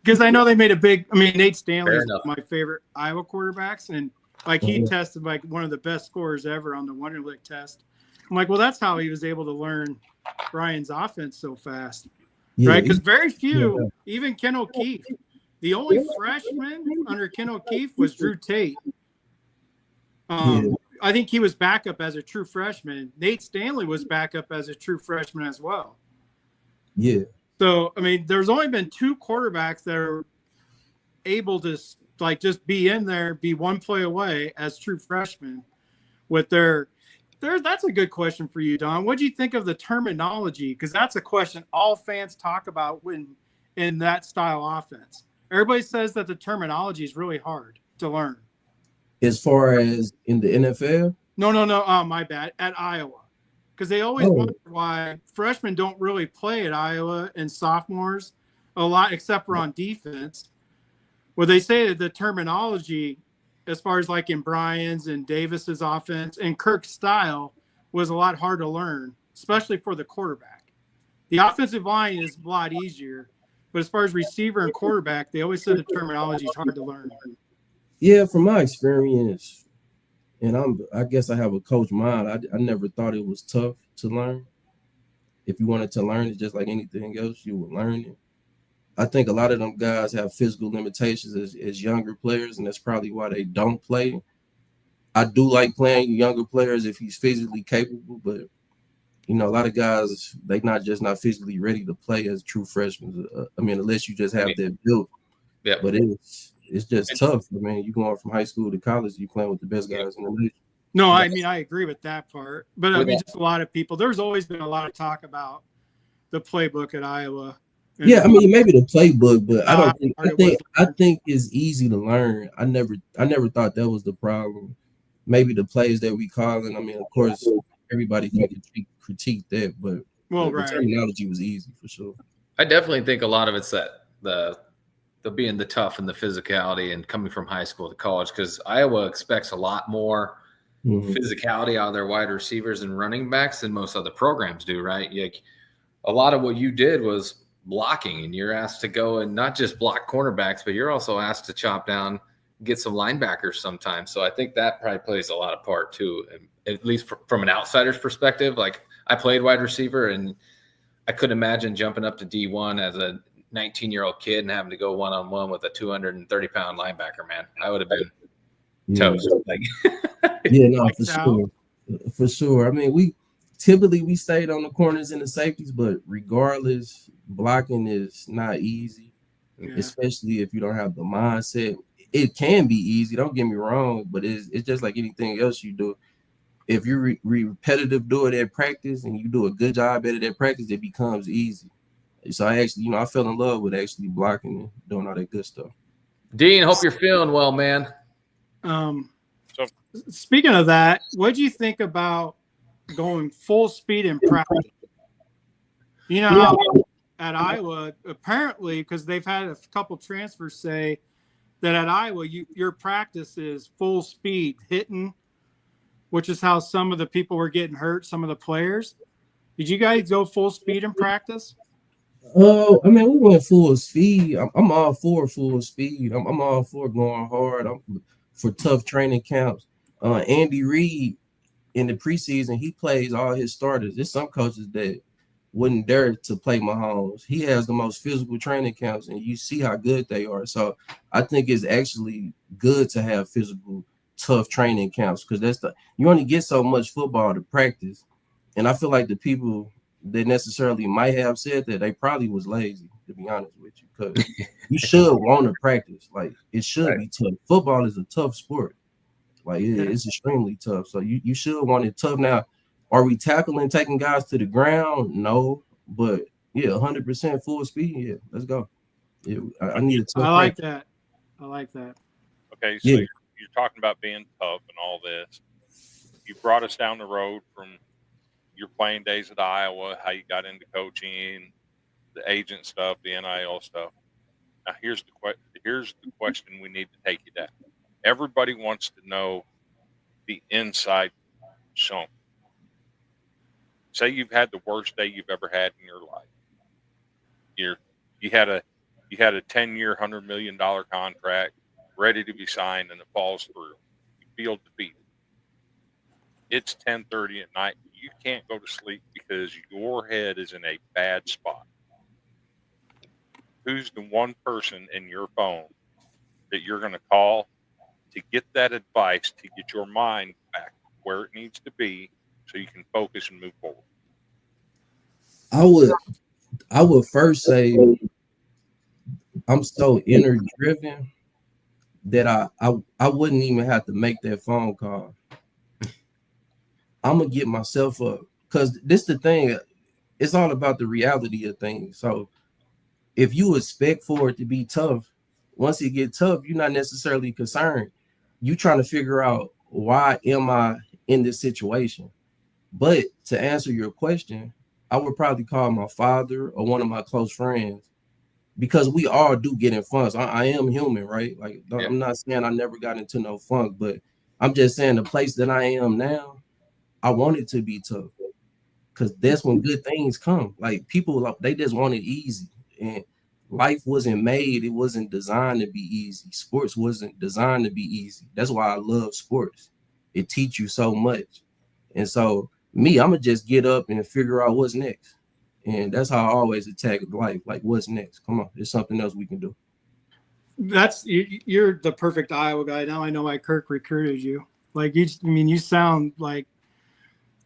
Because I know they made Nate Stanley is my favorite Iowa quarterbacks, and like he tested like one of the best scorers ever on the Wonderlic test. I'm like, well, that's how he was able to learn Brian's offense so fast, right? Because very few, even Ken O'Keefe, the only freshman under Ken O'Keefe was Drew Tate. I think he was backup as a true freshman. Nate Stanley was backup as a true freshman as well. Yeah. So, there's only been 2 quarterbacks that are able to like just be in there, be one play away as true freshmen with that's a good question for you, Don. What do you think of the terminology? Because that's a question all fans talk about when in that style offense. Everybody says that the terminology is really hard to learn. As far as in the NFL? No. My bad. At Iowa. Because they always wonder why freshmen don't really play at Iowa and sophomores a lot, except for on defense. Well, they say that the terminology, as far as like in Brian's and Davis's offense and Kirk's style, was a lot hard to learn, especially for the quarterback. The offensive line is a lot easier, but as far as receiver and quarterback, they always said the terminology is hard to learn. Yeah, from my experience, and I guess I have a coach mind. I never thought it was tough to learn. If you wanted to learn it just like anything else, you would learn it. I think a lot of them guys have physical limitations as younger players, and that's probably why they don't play. I do like playing younger players if he's physically capable, but a lot of guys, they not physically ready to play as true freshmen. I mean, unless you just have that built. Yeah. But it's just tough. I mean, you going from high school to college, you playing with the best guys in the league. No, I mean, I agree with that part. But I mean, just a lot of people. There's always been a lot of talk about the playbook at Iowa. Yeah, I mean, maybe the playbook, but I think it's easy to learn. I never thought that was the problem. Maybe the plays that we calling. I mean, of course, everybody can critique that, but the terminology was easy for sure. I definitely think a lot of it's that the being the tough and the physicality and coming from high school to college, because Iowa expects a lot more physicality out of their wide receivers and running backs than most other programs do, right? Like, a lot of what you did was blocking, and you're asked to go and not just block cornerbacks, but you're also asked to chop down, get some linebackers sometimes. So I think that probably plays a lot of part too, and at least from an outsider's perspective. Like, I played wide receiver, and I couldn't imagine jumping up to D1 as a 19-year-old kid and having to go one-on-one with a 230-pound linebacker, man. I would have been toast. Like, yeah, no, for sure. I mean, we stayed on the corners and the safeties, but regardless, blocking is not easy, especially if you don't have the mindset. It can be easy, don't get me wrong, but it's just like anything else you do. If you repetitive do it at practice and you do a good job at it at practice, it becomes easy. So I actually, I fell in love with actually blocking and doing all that good stuff. Dean, hope you're feeling well, man. Speaking of that, what do you think about going full speed in practice? At Iowa, apparently, because they've had a couple transfers say that at Iowa, your practice is full speed hitting, which is how some of the people were getting hurt, some of the players. Did you guys go full speed in practice? Oh, I mean, we went full speed. I'm all for full speed. I'm all for going hard. I'm for tough training camps. Andy Reid, in the preseason, he plays all his starters. There's some coaches that wouldn't dare to play Mahomes. He has the most physical training camps, and you see how good they are. So I think it's actually good to have physical, tough training camps, because you only get so much football to practice. And I feel like the people that necessarily might have said that, they probably was lazy, to be honest with you, because you should want to practice. Like, it should be tough. Football is a tough sport. Like, it's extremely tough. So you should want it tough. Now, are we tackling, taking guys to the ground? No, but 100% full speed. Yeah, let's go. Yeah, I need a tough. I like that. Okay, so you're talking about being tough and all this. You brought us down the road from your playing days at Iowa, how you got into coaching, the agent stuff, the NIL stuff. Now, here's the question we need to take you down. Everybody wants to know the inside Shump. Say you've had the worst day you've ever had in your life. You had a 10-year, $100 million contract ready to be signed, and it falls through. You feel defeated. It's 10:30 at night. You can't go to sleep because your head is in a bad spot. Who's the one person in your phone that you're going to call to get that advice, to get your mind back where it needs to be so you can focus and move forward? I would first say I'm so inner driven that I wouldn't even have to make that phone call. I'm gonna get myself up, because this the thing. It's all about the reality of things. So if you expect for it to be tough, once it gets tough, you're not necessarily concerned. You trying to figure out, why am I in this situation? But to answer your question, I would probably call my father or one of my close friends, because we all do get in funks. I am human, right? Like, I'm not saying I never got into no funk, but I'm just saying the place that I am now, I want it to be tough, because that's when good things come. Like people, they just want it easy, and life wasn't made. It wasn't designed to be easy. Sports wasn't designed to be easy. That's why I love sports. It teach you so much, and so me, I'm gonna just get up and figure out what's next, and that's how I always attack life. Like, what's next? Come on, there's something else we can do. You're the perfect Iowa guy. Now I know why Kirk recruited you. Like you sound like,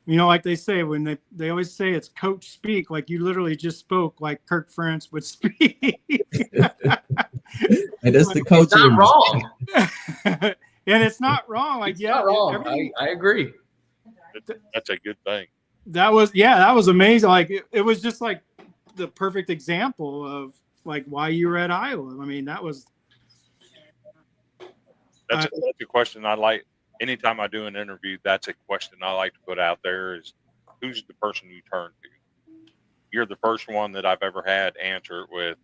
like they say when they always say it's coach speak. Like you literally just spoke like Kirk Ferentz would speak. And that's the coach. It's not wrong. And it's not wrong. Like, it's not wrong. I agree. That's a good thing. That was amazing. Like it was just like the perfect example of like why you were at Iowa. I mean, that's a question I like. Anytime I do an interview, that's a question I like to put out there is, who's the person you turn to? You're the first one that I've ever had answer it with,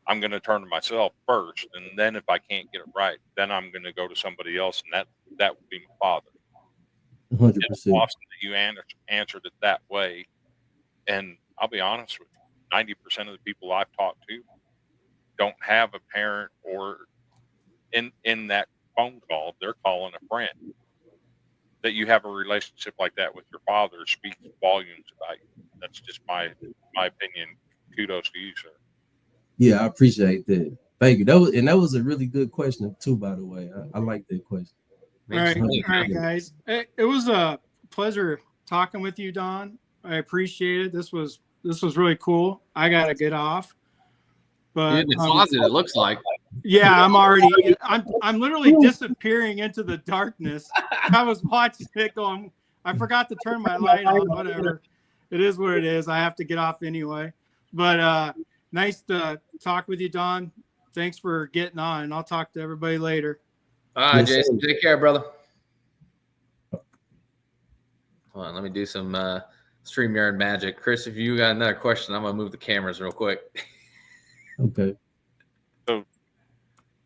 I'm going to turn to myself first. And then if I can't get it right, then I'm going to go to somebody else. And that would be my father. 100%. It's awesome that you answered it that way. And I'll be honest with you, 90% of the people I've talked to don't have a parent, or in that phone call, they're calling a friend. That you have a relationship like that with your father speaks volumes about you. That's just my opinion. Kudos to you, sir. Yeah, I appreciate that. Thank you. That was a really good question too, by the way. I like that question. All right, guys. It was a pleasure talking with you, Don. I appreciate it. This was really cool. I gotta get off. But you're in the closet, it looks like. Yeah, I'm literally disappearing into the darkness. I was watching it going, I forgot to turn my light on, whatever. It is what it is. I have to get off anyway. But nice to talk with you, Don. Thanks for getting on, and I'll talk to everybody later. All right, Jason. Take care, brother. Hold on, let me do some StreamYard magic. Chris, if you got another question, I'm going to move the cameras real quick. Okay. So,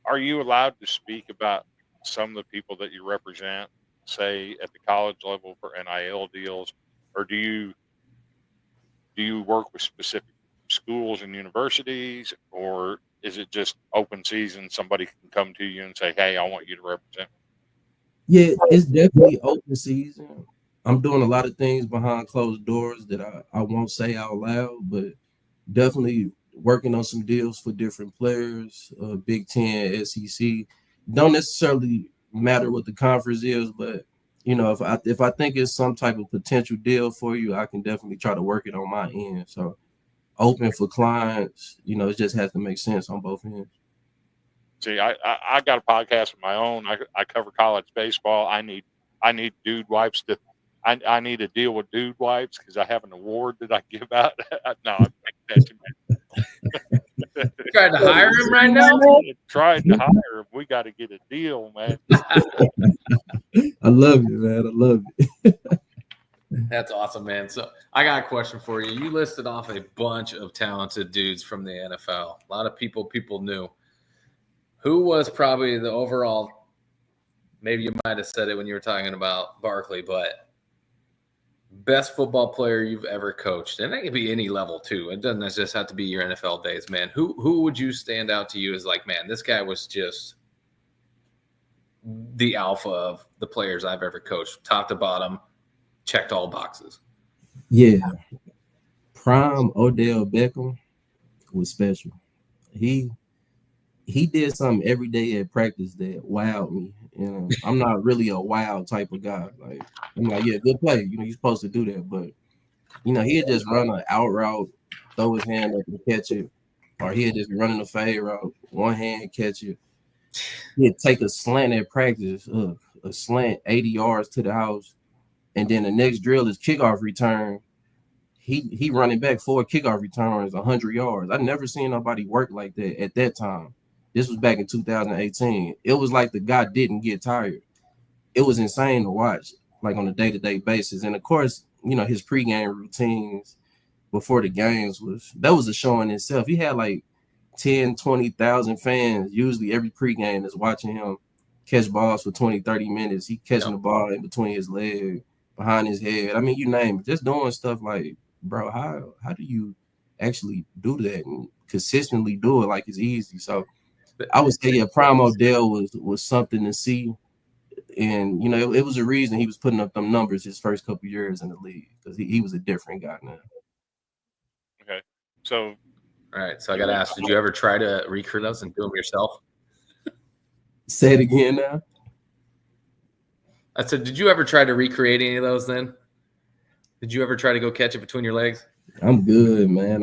are you allowed to speak about some of the people that you represent, say at the college level for NIL deals, or do you work with specific schools and universities, or is it just open season? Somebody can come to you and say, "Hey, I want you to represent." Yeah, it's definitely open season. I'm doing a lot of things behind closed doors that I won't say out loud, but definitely working on some deals for different players, Big Ten, SEC. Don't necessarily matter what the conference is, but if I think it's some type of potential deal for you, I can definitely try to work it on my end. So open for clients, it just has to make sense on both ends. See, I got a podcast of my own. I cover college baseball. I need dude wipes to. I need to deal with dude wipes because I have an award that I give out. No, I'm catching you trying to hire him right now? Trying to hire him. We got to get a deal, man. I love it, man. I love it. That's awesome, man. So I got a question for you. You listed off a bunch of talented dudes from the NFL. A lot of people knew. Who was probably the overall, maybe you might have said it when you were talking about Barkley, but best football player you've ever coached? And that could be any level too. It doesn't just have to be your NFL days, man. Who would you stand out to you as like, man, this guy was just the alpha of the players I've ever coached, top to bottom, checked all boxes? Yeah. Prime Odell Beckham was special. He did something every day at practice that wowed me. I'm not really a wild type of guy. Like, I'm like, yeah, good play. You're supposed to do that. But, he'd just run an out route, throw his hand up and catch it. Or he'd just run in a fade route, one hand catch it. He'd take a slant at practice, a slant 80 yards to the house. And then the next drill is kickoff return. He running back 4 kickoff returns, 100 yards. I've never seen nobody work like that at that time. This was back in 2018. It was like the guy didn't get tired. It was insane to watch, like on a day-to-day basis. And of course, his pregame routines before the games was a show in itself. He had like 10, 20,000 fans. Usually every pregame is watching him catch balls for 20, 30 minutes. He catching the ball in between his legs. behind his head. I mean, you name it, just doing stuff like, bro, how do you actually do that and consistently do it like it's easy? So I would say, yeah, Prime Odell was something to see. And, you know, it was a reason he was putting up them numbers his first couple years in the league, because he was a different guy now. Okay. So, all right. So I got to ask, did you ever try to recreate those and do them yourself? Say it again now. I said, did you ever try to recreate any of those then? Did you ever try to go catch it between your legs? I'm good, man.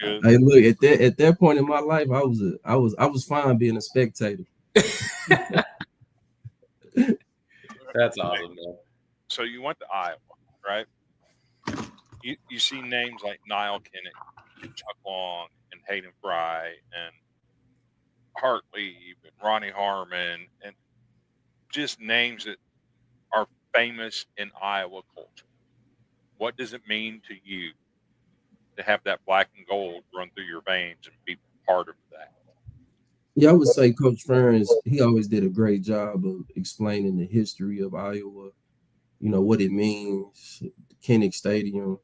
Hey, look, at that point in my life, I was fine being a spectator. That's awesome, man. So you went to Iowa, right? You see names like Niall Kinnick, Chuck Long, and Hayden Fry, and Hartley, and Ronnie Harmon, and just names that are famous in Iowa culture. What does it mean to you to have that black and gold run through your veins and be part of that? Yeah, I would say Coach Ferns, he always did a great job of explaining the history of Iowa, you know, what it means, Kinnick Stadium.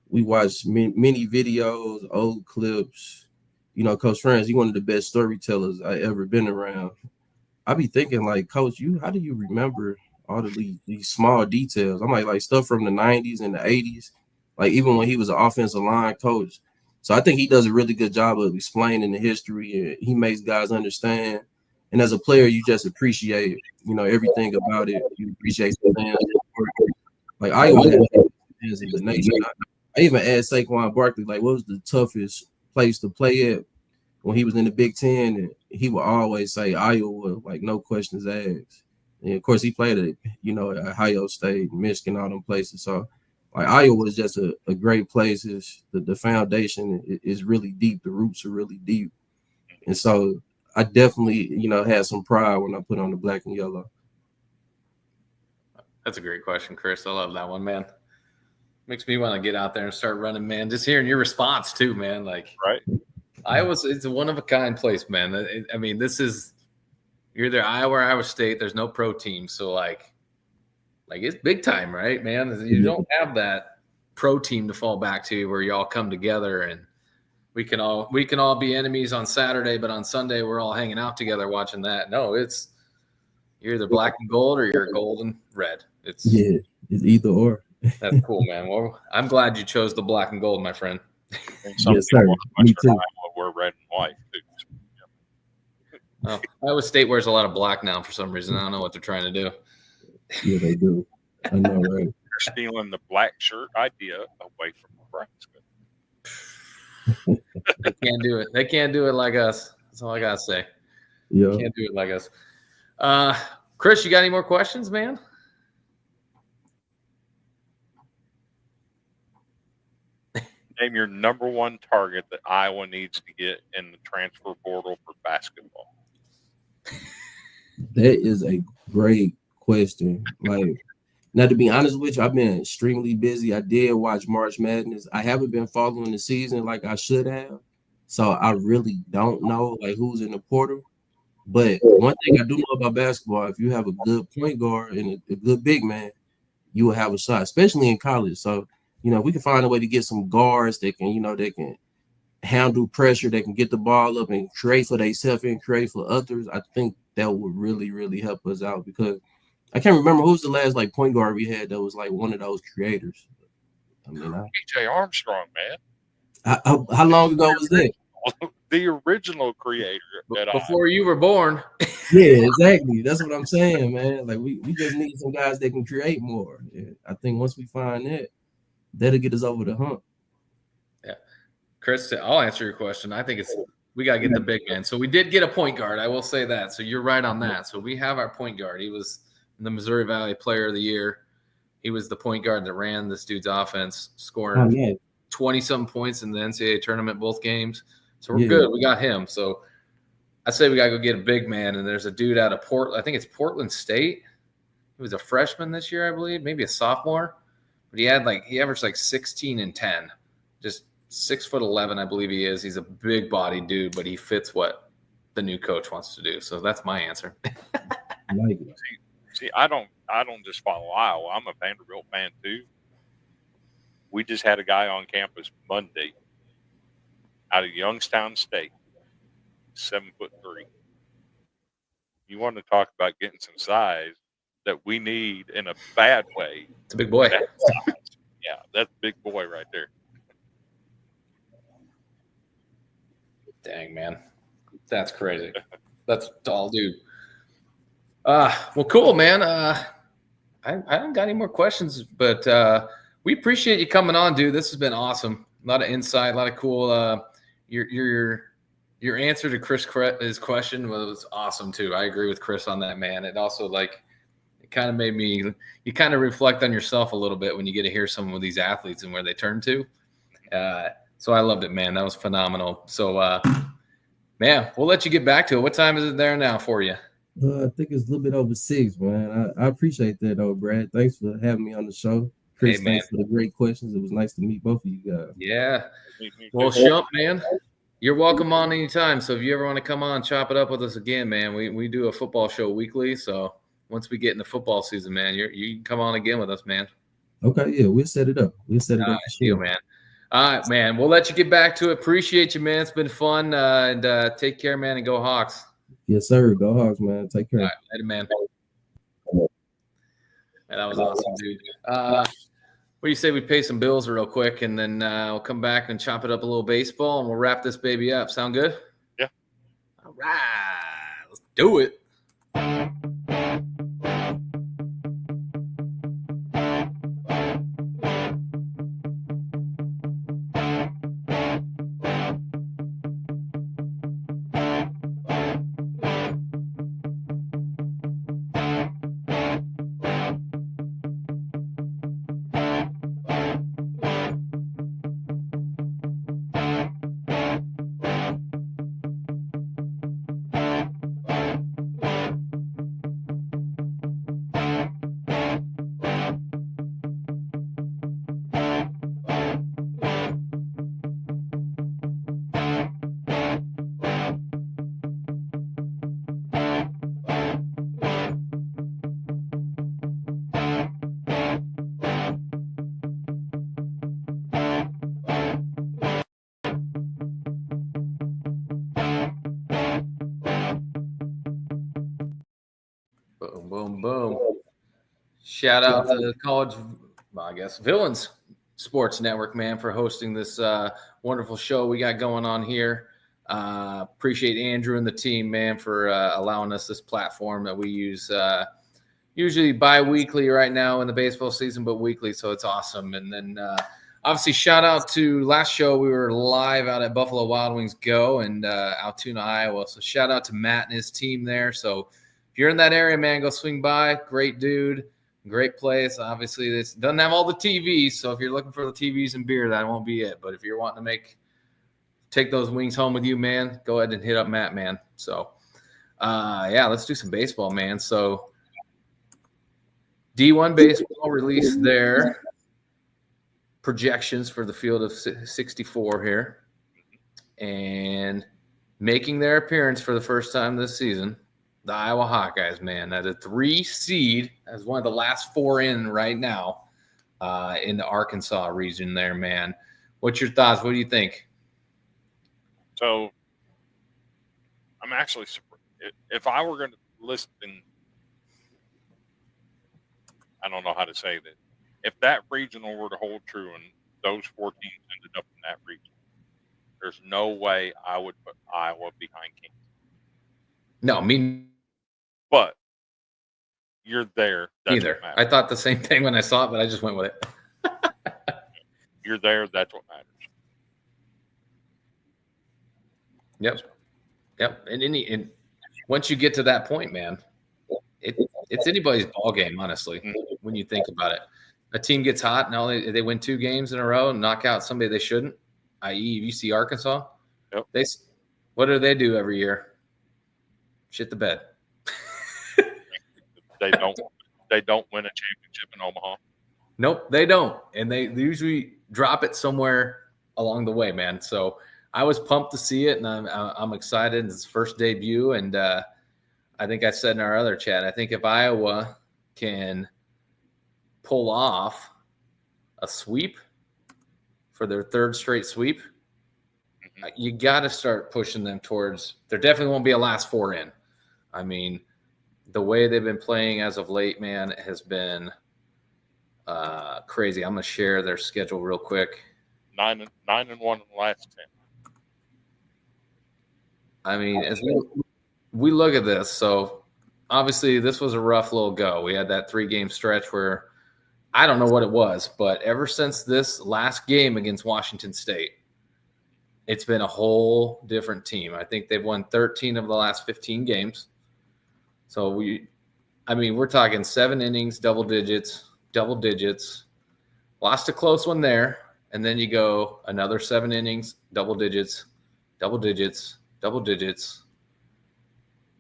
We watched many videos, old clips. You know, Coach Ferns, he's one of the best storytellers I ever been around. I be thinking, like, Coach, how do you remember all of these small details? I'm like stuff from the 90s and the 80s, like even when he was an offensive line coach. So I think he does a really good job of explaining the history, and he makes guys understand. And as a player, you just appreciate, you know, everything about it. You appreciate the fans. Like Iowa has in the nation. I even asked Saquon Barkley, like, what was the toughest place to play at when he was in the Big Ten? And he would always say Iowa, like no questions asked. And of course, he played at, you know, at Ohio State, Michigan, all them places. So like Iowa is just a great place. The foundation is really deep. The roots are really deep. And so I definitely, you know, had some pride when I put on the black and yellow. That's a great question, Chris. I love that one, man. Makes me want to get out there and start running, man. Just hearing your response too, man. Like, right. It's a one of a kind place, man. I mean, you're either Iowa or Iowa State. There's no pro team. So like it's big time, right, man? You don't have that pro team to fall back to where you all come together and we can all be enemies on Saturday, but on Sunday we're all hanging out together watching that. No, you're either black and gold or you're gold and red. It's either or. That's cool, man. Well, I'm glad you chose the black and gold, my friend. Yes, sir. Me too. Iowa wear red and white. Oh, Iowa State wears a lot of black now for some reason. I don't know what they're trying to do. Yeah, they do. I know, right? They're stealing the black shirt idea away from Nebraska. They can't do it. They can't do it like us. That's all I gotta say. Yeah, can't do it like us. Chris, you got any more questions, man? Name your number one target that Iowa needs to get in the transfer portal for basketball. That is a great question. Like, now to be honest with you, I've been extremely busy. I did watch March Madness. I haven't been following the season like I should have. So I really don't know like who's in the portal. But one thing I do know about basketball, if you have a good point guard and a good big man, you will have a shot, especially in college. So, you know, if we can find a way to get some guards that can, you know, they can handle pressure, they can get the ball up and create for themselves and create for others, I think that would really, really help us out, because I can't remember who's the last like point guard we had that was like one of those creators. I mean, PJ Armstrong, man. How long ago was that? The original creator. Before you were born. Yeah, exactly. That's what I'm saying, man. Like we just need some guys that can create more. And I think once we find that, that'll get us over the hump. Yeah. Chris, I'll answer your question. I think we got to get the big man. So we did get a point guard. I will say that. So you're right on that. So we have our point guard. He was the Missouri Valley Player of the Year. He was the point guard that ran this dude's offense, scoring 20-something points in the NCAA tournament both games. So we're good. We got him. So I say we got to go get a big man. And there's a dude out of Portland. I think it's Portland State. He was a freshman this year, I believe, maybe a sophomore. But he averaged like 16 and 10. Just 6'11", I believe he is. He's a big body dude, but he fits what the new coach wants to do. So that's my answer. See, I don't just follow Iowa. I'm a Vanderbilt fan too. We just had a guy on campus Monday out of Youngstown State, 7'3". You want to talk about getting some size that we need in a bad way? It's a big boy. Yeah, that's a big boy right there. Dang, man. That's crazy. That's all, dude. Well, cool, man. I haven't got any more questions, but we appreciate you coming on, dude. This has been awesome. A lot of insight, a lot of cool. Your answer to his question was awesome too. I agree with Chris on that, man. It also it kind of made me. You kind of reflect on yourself a little bit when you get to hear some of these athletes and where they turn to. So I loved it, man. That was phenomenal. So, man, we'll let you get back to it. What time is it there now for you? I think it's a little bit over 6, man. I appreciate that, though, Brad. Thanks for having me on the show. Chris, thanks for the great questions. It was nice to meet both of you guys. Yeah. Well, Shump, man, you're welcome on anytime. So if you ever want to come on, chop it up with us again, man. We do a football show weekly. So once we get in the football season, man, you can come on again with us, man. Okay, yeah, we'll set it up. We'll set it up for sure, man. All right, man. We'll let you get back to it. Appreciate you, man. It's been fun. And take care, man, and go Hawks. Yes, sir. Go Hawks, man. Take care. All right, later, man. Man, that was awesome, dude. What do you say we pay some bills real quick, and then we'll come back and chop it up a little baseball, and we'll wrap this baby up. Sound good? Yeah. All right. Let's do it. Boom, boom, boom. Shout out to College, I guess, Villains Sports Network, man, for hosting this wonderful show we got going on here. Appreciate Andrew and the team, man, for allowing us this platform that we use usually bi-weekly right now in the baseball season, but weekly, so it's awesome. And then obviously shout out to last show. We were live out at Buffalo Wild Wings Go and Altoona, Iowa. So shout out to Matt and his team there. So if you're in that area, man, go swing by. Great dude, great place. Obviously, this doesn't have all the TVs, so if you're looking for the TVs and beer, that won't be it. But if you're wanting to take those wings home with you, man, go ahead and hit up Matt, man. So, yeah, let's do some baseball, man. So, D1 Baseball released their projections for the field of 64 here, and making their appearance for the first time this season, the Iowa Hawkeyes, man, at a 3 seed, as one of the last 4 in right now in the Arkansas region there, man. What's your thoughts? What do you think? So I'm actually surprised. If I were going to listen, I don't know how to say that. If that regional were to hold true and those 4 teams ended up in that region, there's no way I would put Iowa behind Kansas. No, me but you're there. That's either. I thought the same thing when I saw it, but I just went with it. You're there. That's what matters. Yep. And once you get to that point, man, it's anybody's ball game, honestly, when you think about it. A team gets hot, now they win 2 games in a row and knock out somebody they shouldn't, i.e. you see Arkansas. Yep. What do they do every year? Shit the bed. They don't win a championship in Omaha. Nope, they don't. And they usually drop it somewhere along the way, man. So I was pumped to see it, and I'm excited. It's his first debut, and I think I said in our other chat, I think if Iowa can pull off a sweep for their third straight sweep, you got to start pushing them towards – there definitely won't be a last four in. I mean, the way they've been playing as of late, man, has been crazy. I'm going to share their schedule real quick. 9-1 in the last 10. I mean, as we look at this, so obviously this was a rough little go. We had that 3-game stretch where I don't know what it was, but ever since this last game against Washington State, it's been a whole different team. I think they've won 13 of the last 15 games. So we're talking 7 innings, double digits, lost a close one there. And then you go another 7 innings, double digits,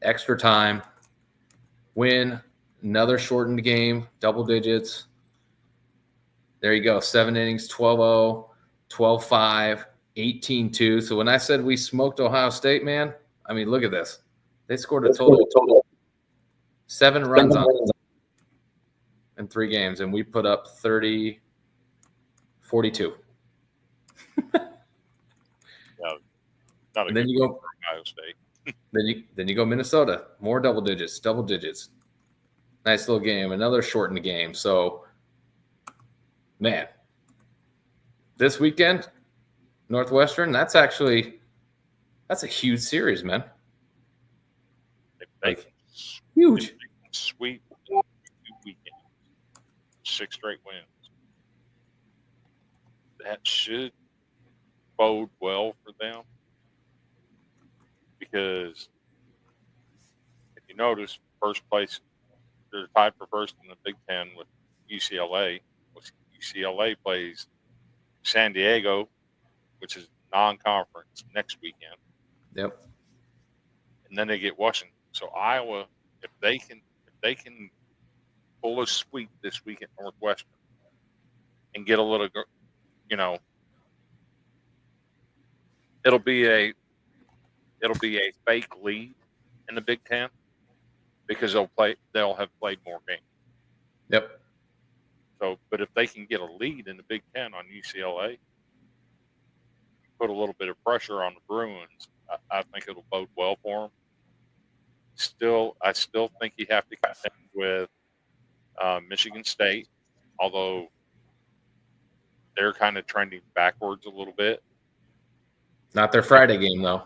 extra time, win, another shortened game, double digits. There you go, 7 innings, 12-0, 12-5, 18-2. So when I said we smoked Ohio State, man, I mean, look at this. They scored a total 7 runs on it in 3 games, and we put up 42. Not a And then you go Ohio State. then you go Minnesota, more double digits. Nice little game, another shortened game. So, man, this weekend, Northwestern, that's a huge series, man. They can Huge. sweep 2 weekends, 6 straight wins. That should bode well for them, because if you notice, first place, they're tied for first in the Big Ten with UCLA. UCLA plays San Diego, which is non-conference, next weekend. Yep. And then they get Washington. So Iowa, if they can pull a sweep this week at Northwestern and get a little, it'll be a fake lead in the Big Ten, because they'll have played more games. Yep. So, but if they can get a lead in the Big Ten on UCLA, put a little bit of pressure on the Bruins, I think it'll bode well for them. I still think you have to contend with Michigan State, although they're kind of trending backwards a little bit. Not their Friday game, though.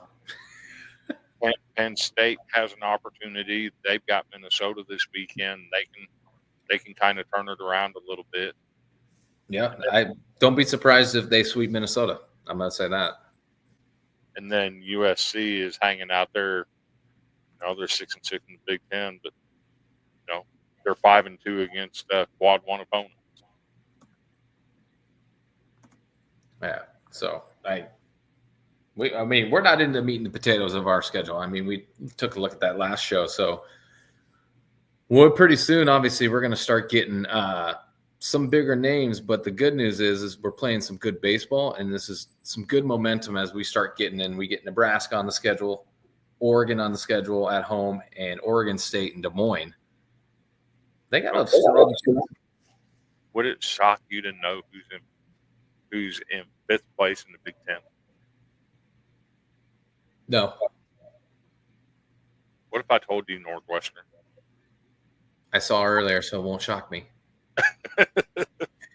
Penn State has an opportunity. They've got Minnesota this weekend. They can kind of turn it around a little bit. Yeah, I don't be surprised if they sweep Minnesota. I'm going to say that. And then USC is hanging out there. They're 6-6 in the Big Ten, but they're 5-2 against quad one opponents. Yeah. So we're not into meat and the potatoes of our schedule. I mean, we took a look at that last show. So pretty soon, obviously, we're going to start getting some bigger names. But the good news is we're playing some good baseball, and this is some good momentum as we start getting in. We get Nebraska on the schedule, Oregon on the schedule at home, and Oregon State and Des Moines. They got a strong. Would it shock you to know who's in 5th place in the Big Ten? No. What if I told you Northwestern? I saw earlier, so it won't shock me.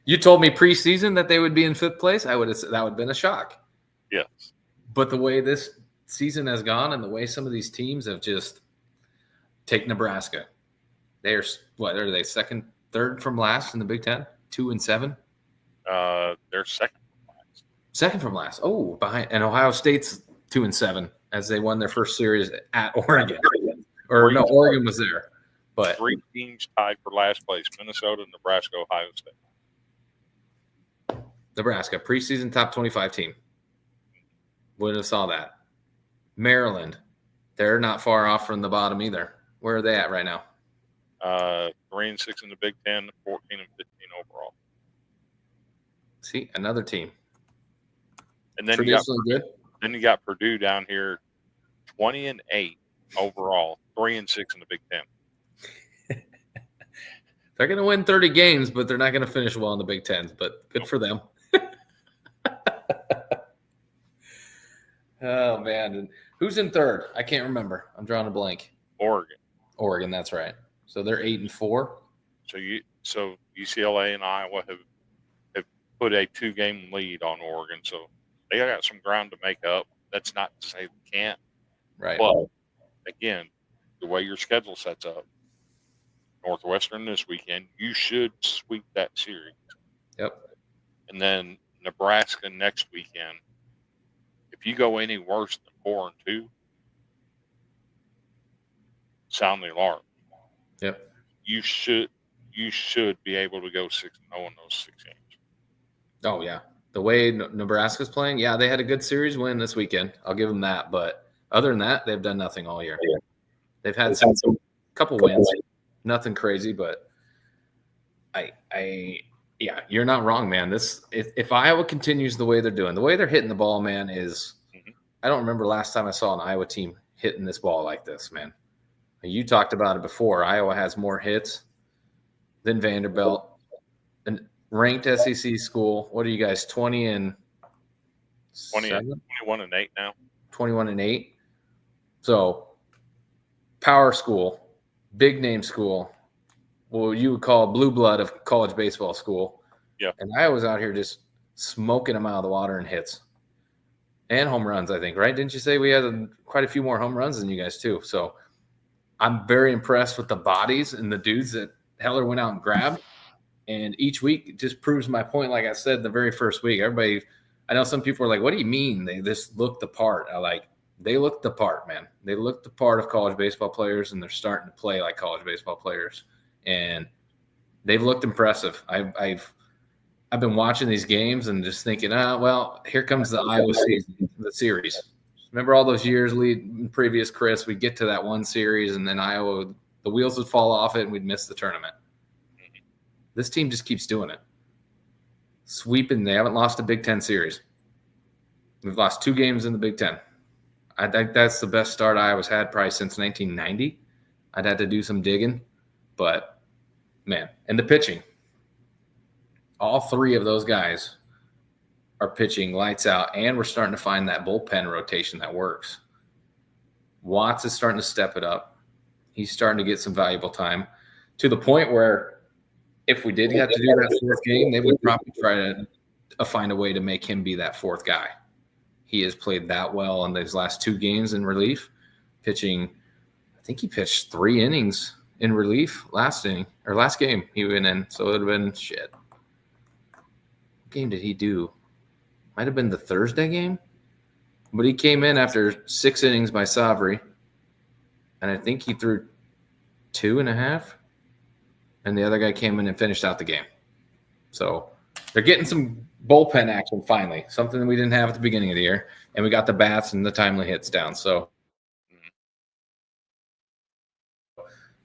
You told me preseason that they would be in 5th place. That would have been a shock. Yes. But the way this season has gone and the way some of these teams have just take Nebraska. They're what are they, second, third from last in the Big Ten? 2-7? They're second from last. Second from last. Oh, behind, and Ohio State's 2-7 as they won their first series at Oregon. Oregon was there. But 3 teams tied for last place: Minnesota, Nebraska, Ohio State. Nebraska, preseason top 25 team. Wouldn't have saw that. Maryland, they're not far off from the bottom either. Where are they at right now? 3-6 in the Big Ten, 14-15 overall. See, another team. And then you got Purdue down here, 20-8 overall, 3-6 in the Big Ten. They're going to win 30 games, but they're not going to finish well in the Big Ten. But good for them. Oh, man. And who's in third? I can't remember. I'm drawing a blank. Oregon, that's right. So they're 8-4. So UCLA and Iowa have put a 2-game lead on Oregon. So they got some ground to make up. That's not to say they can't. Right. But, again, the way your schedule sets up, Northwestern this weekend, you should sweep that series. Yep. And then Nebraska next weekend. If you go any worse than 4-2, sound the alarm. Yep. You should be able to go 6-0 in those 6 games. Oh, yeah. The way Nebraska's playing, yeah, they had a good series win this weekend. I'll give them that. But other than that, they've done nothing all year. They've had some couple wins. Nothing crazy, but yeah, you're not wrong, man. If Iowa continues the way they're doing, the way they're hitting the ball, man, is I don't remember last time I saw an Iowa team hitting this ball like this, man. You talked about it before. Iowa has more hits than Vanderbilt, an ranked SEC school. What are you guys, 21-8 now? 21-8. So power school. Big name school, what you would call blue blood of college baseball school. Yeah. And I was out here just smoking them out of the water in hits and home runs, I think, right? Didn't you say we had quite a few more home runs than you guys too? So I'm very impressed with the bodies and the dudes that Heller went out and grabbed. And each week it just proves my point. Like I said, the very first week, everybody, I know some people are like, what do you mean? They just look the part. They look the part, man. They look the part of college baseball players, and they're starting to play like college baseball players. And they've looked impressive. I've been watching these games and just thinking, well, here comes the Iowa season, the series. Remember all those years previous, Chris, we'd get to that one series, and then Iowa, the wheels would fall off it, and we'd miss the tournament. This team just keeps doing it. Sweeping. They haven't lost a Big Ten series. We've lost 2 games in the Big Ten. I think that's the best start Iowa's had probably since 1990. I'd had to do some digging. But, man, and the pitching. All 3 of those guys are pitching lights out, and we're starting to find that bullpen rotation that works. Watts is starting to step it up. He's starting to get some valuable time to the point where if we did have to do that 4th game, they would probably try to find a way to make him be that 4th guy. He has played that well in those last 2 games in relief, pitching. I think he pitched 3 innings in relief last game he went in. So it would have been shit. What game did he do? Might have been the Thursday game, but he came in after 6 innings by Savary, and I think he threw 2.5, and the other guy came in and finished out the game. So they're getting some bullpen action finally, something that we didn't have at the beginning of the year, and we got the bats and the timely hits down. So,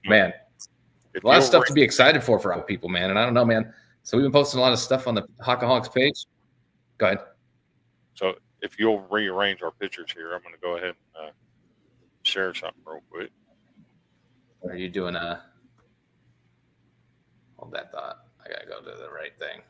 man, a lot of stuff to be excited for our people, man. And I don't know, man. So we've been posting a lot of stuff on the Hawkaholics page. Go ahead. So if you'll rearrange our pictures here, I'm going to go ahead and share something real quick. Are you doing hold that thought. I got to go to the right thing.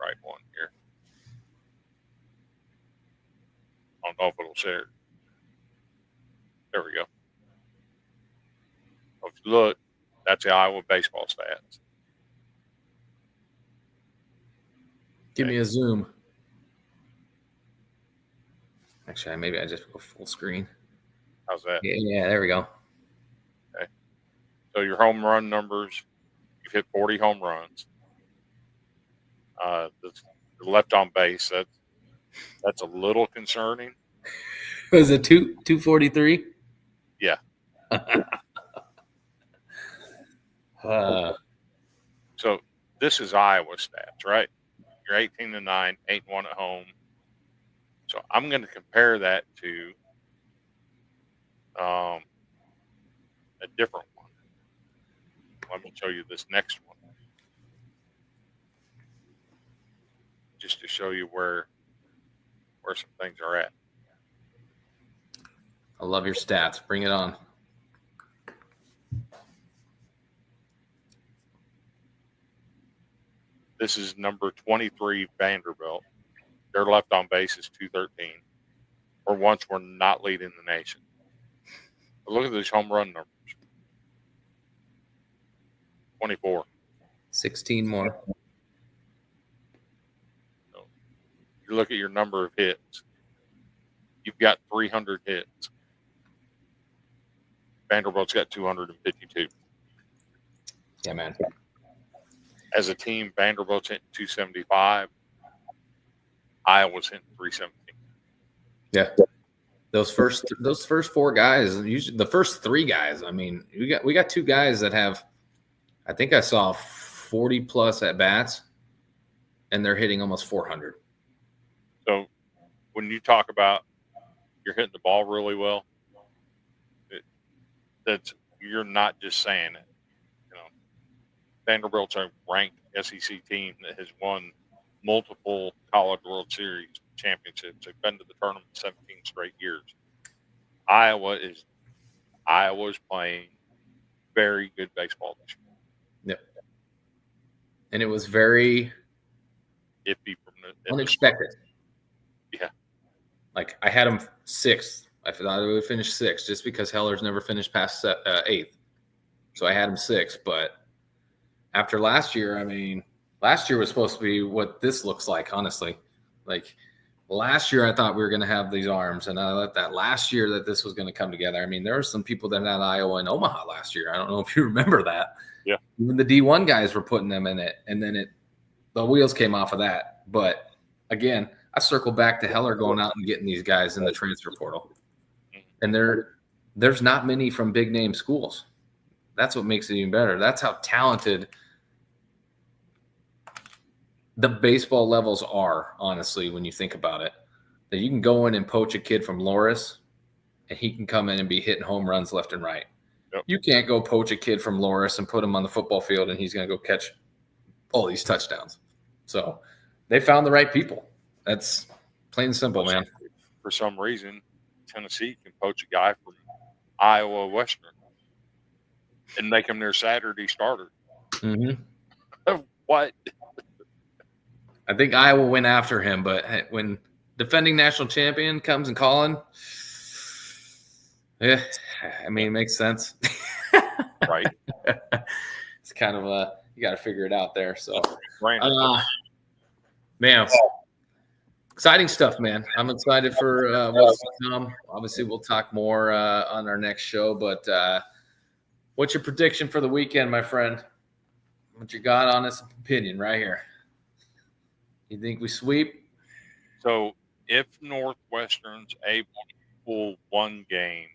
Right one here. I don't know if it'll share. There we go. If you look, that's the Iowa baseball stats. Give me a zoom. Actually, maybe I just go full screen. How's that? Yeah, there we go. Okay. So your home run numbers, you've hit 40 home runs. The left on base, that's a little concerning. Was it 243? Yeah. So this is Iowa stats, right? You're 18-9, 8-1 at home. So I'm going to compare that to a different one. Let me show you this next one. just to show you where some things are at. I love your stats. Bring it on. This is number 23 Vanderbilt. Their left on base is 213. Or once we're not leading the nation. But look at these home run numbers. 24. 16 more. So you look at your number of hits. You've got 300 hits. Vanderbilt's got 252. Yeah, man. As a team, Vanderbilt's hitting 275. Iowa's hitting 317. Yeah. Those first four guys, usually the first three guys. I mean, we got two guys that have, I think I saw 40 plus at bats, and they're hitting almost 400. So when you talk about you're hitting the ball really well, you're not just saying it. You know, Vanderbilt's a ranked SEC team that has won multiple College World Series championships. They've been to the tournament 17 straight years. Iowa's playing very good baseball this year. Yep. And it was very iffy from the unexpected. Yeah. Like I had him sixth. I thought he would finish sixth just because Heller's never finished past eighth. So I had him sixth. But after last year, I mean, last year was supposed to be what this looks like, honestly. Like last year, I thought we were going to have these arms, and I thought that last year that this was going to come together. I mean, there were some people that had Iowa and Omaha last year. I don't know if you remember that. Yeah. Even the D1 guys were putting them in it, and then the wheels came off of that. But again, I circle back to Heller going out and getting these guys in the transfer portal. And there's not many from big name schools. That's what makes it even better. That's how talented the baseball levels are, honestly, when you think about it. That you can go in and poach a kid from Loris, and he can come in and be hitting home runs left and right. Yep. You can't go poach a kid from Loris and put him on the football field, and he's going to go catch all these touchdowns. So they found the right people. That's plain and simple, man. For some reason, Tennessee can poach a guy from Iowa Western and make him their Saturday starter. Mm-hmm. What? I think Iowa went after him, but when defending national champion comes and calling, yeah, I mean, it makes sense. Right. It's kind of you got to figure it out there. So, man, exciting stuff, man. I'm excited for what's to come. Obviously, we'll talk more on our next show, but what's your prediction for the weekend, my friend? What you got? Honest opinion right here. You think we sweep? So if Northwestern's able to pull one game,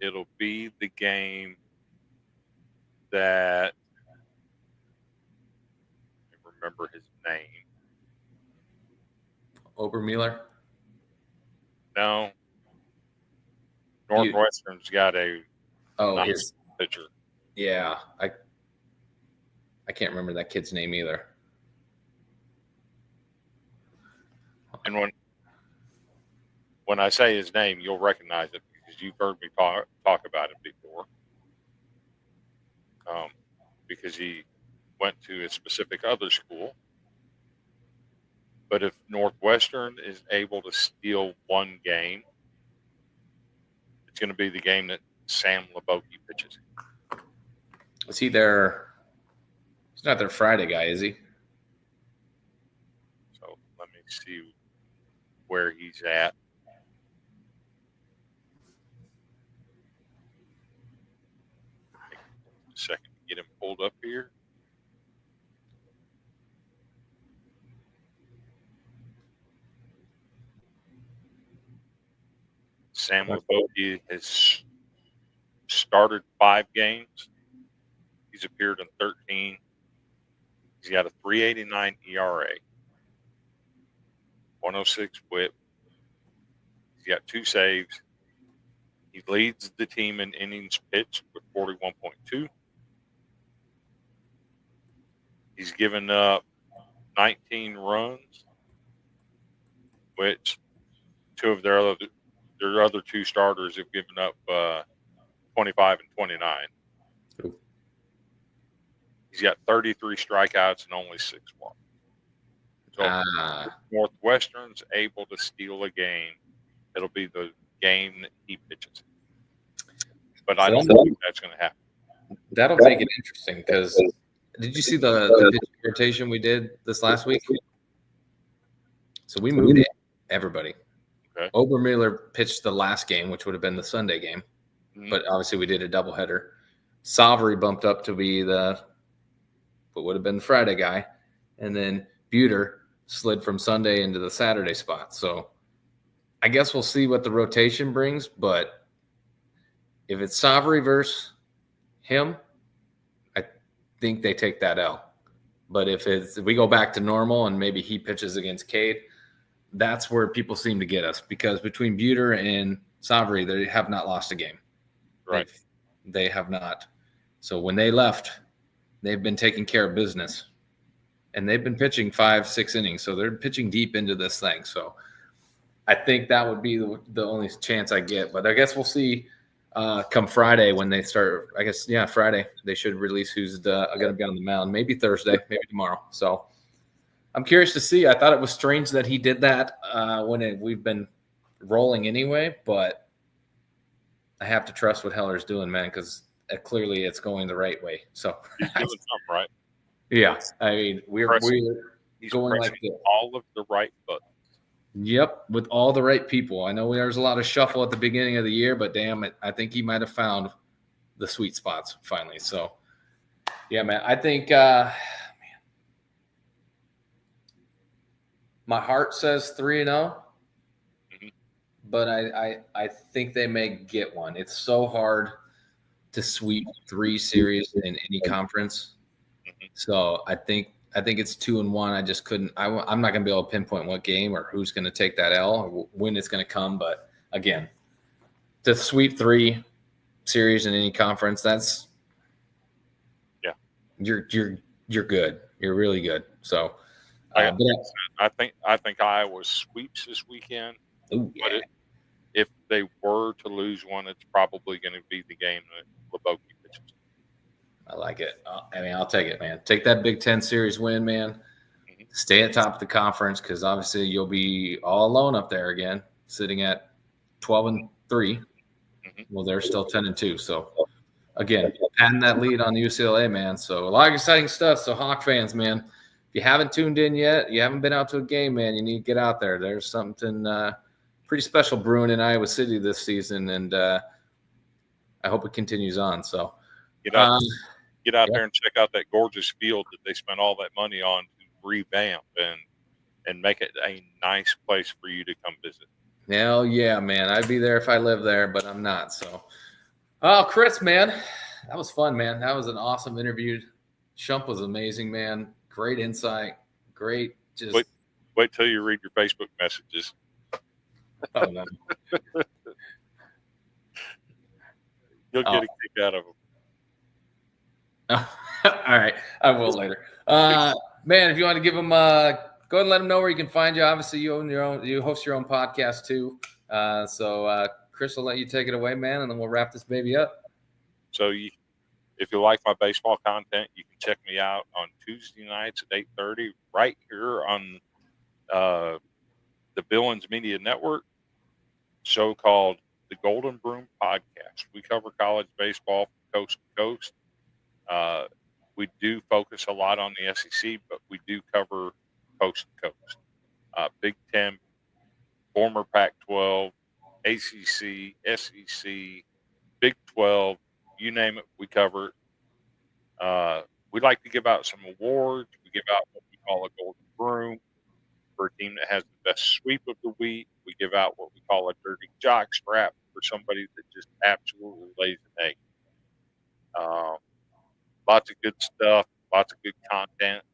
it'll be the game that I remember his name. Obermueller? No. Northwestern's got a his pitcher. Yeah. I can't remember that kid's name either. And when I say his name, you'll recognize it because you've heard me talk about it before. Because he went to a specific other school. But if Northwestern is able to steal one game, it's going to be the game that Sam Leboke pitches. Is he there? He's not their Friday guy, is he? So let me see where he's at. Take a second to get him pulled up here. Sam Leboke has started 5 games. He's appeared in 13. He's got a 3.89 ERA, 106 WHIP. He's got 2 saves. He leads the team in innings pitched with 41.2. He's given up 19 runs which two of their other two starters have given up 25 and 29. Ooh. He's got 33 strikeouts and only 6 walks. So if Northwestern's able to steal a game, it'll be the game that he pitches. But I don't think that's going to happen. That'll make it interesting because did you see the pitch rotation we did this last week? So we moved in everybody. Okay. Obermiller pitched the last game, which would have been the Sunday game, but obviously we did a doubleheader. Savary bumped up to be what would have been the Friday guy, and then Buter slid from Sunday into the Saturday spot. So I guess we'll see what the rotation brings, but if it's Savary versus him, I think they take that L. But if we go back to normal and maybe he pitches against Cade, that's where people seem to get us, because between Buter and Savary, they have not lost a game. Right. They have not. So when they left, they've been taking care of business. And they've been pitching 5-6 innings. So they're pitching deep into this thing. So I think that would be the only chance I get. But I guess we'll see come Friday when they start. I guess, Friday they should release who's going to be on the mound. Maybe Thursday, maybe tomorrow. So I'm curious to see. I thought it was strange that he did that when we've been rolling anyway. But I have to trust what Heller's doing, man, because clearly it's going the right way. So he's doing something right. Yeah, I mean we're going like all of the right buttons. Yep, with all the right people. I know there's a lot of shuffle at the beginning of the year, but damn it, I think he might have found the sweet spots finally. So, yeah, man, I think my heart says 3-0, but I think they may get one. It's so hard to sweep 3 series in any conference. So I think it's 2-1. I just couldn't. I'm not going to be able to pinpoint what game or who's going to take that L or when it's going to come. But again, to sweep 3 series in any conference, that's you're good. You're really good. So I think Iowa sweeps this weekend. Ooh, yeah. But if they were to lose one, it's probably going to be the game that Leboke pitches. I like it. I'll take it, man. Take that Big Ten series win, man. Stay at top of the conference because obviously you'll be all alone up there again, sitting at 12-3. Well, they're still 10-2. So, again, patting that lead on UCLA, man. So, a lot of exciting stuff. So, Hawk fans, man, if you haven't tuned in yet, you haven't been out to a game, man, you need to get out there. There's something pretty special brewing in Iowa City this season, and I hope it continues on. So, get out there and check out that gorgeous field that they spent all that money on to revamp and make it a nice place for you to come visit. Hell yeah, man. I'd be there if I lived there, but I'm not. So, Chris, man, that was fun, man. That was an awesome interview. Shump was amazing, man. Great insight. Great. Just wait till you read your Facebook messages. Oh, no. You'll get a kick out of them. All right, I will later. Man, if you want to give them, go ahead and let them know where you can find you. Obviously, you host your own podcast too. So Chris will let you take it away, man, and then we'll wrap this baby up. So if you like my baseball content, you can check me out on Tuesday nights at 8:30 right here on the Billings Media Network, show called the Golden Broom Podcast. We cover college baseball from coast to coast. We do focus a lot on the SEC, but we do cover coast to coast. Big Ten, former Pac-12, ACC, SEC, Big 12, you name it, we cover it. We like to give out some awards. We give out what we call a Golden Broom for a team that has the best sweep of the week. We give out what we call a dirty jock strap for somebody that just absolutely lays an egg. Lots of good stuff, lots of good content.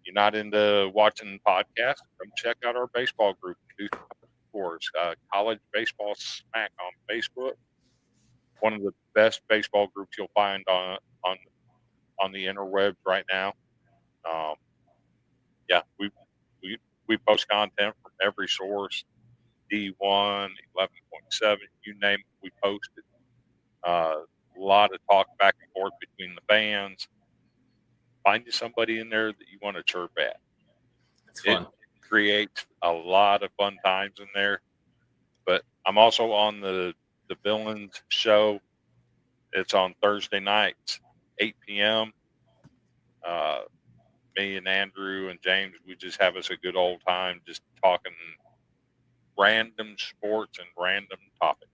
You're not into watching podcasts, come check out our baseball group. Do for us. College Baseball Smack on Facebook. One of the best baseball groups you'll find on the interwebs right now. We we post content from every source, D1, 11.7, you name it, we post it. A lot of talk back and forth between the fans. Find you somebody in there that you want to chirp at. It's fun. It creates a lot of fun times in there. But I'm also on the Villains show. It's on Thursday nights, 8 p.m. Me and Andrew and James, we just have us a good old time just talking random sports and random topics.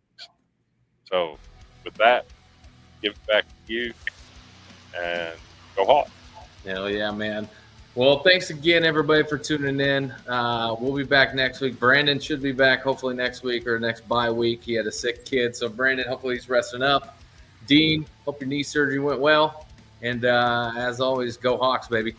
So with that, give it back to you and go Hawks. Hell yeah, man. Well, thanks again, everybody, for tuning in. We'll be back next week. Brandon should be back hopefully next week or next bye week. He had a sick kid. So, Brandon, hopefully he's resting up. Dean, hope your knee surgery went well. And as always, go Hawks, baby.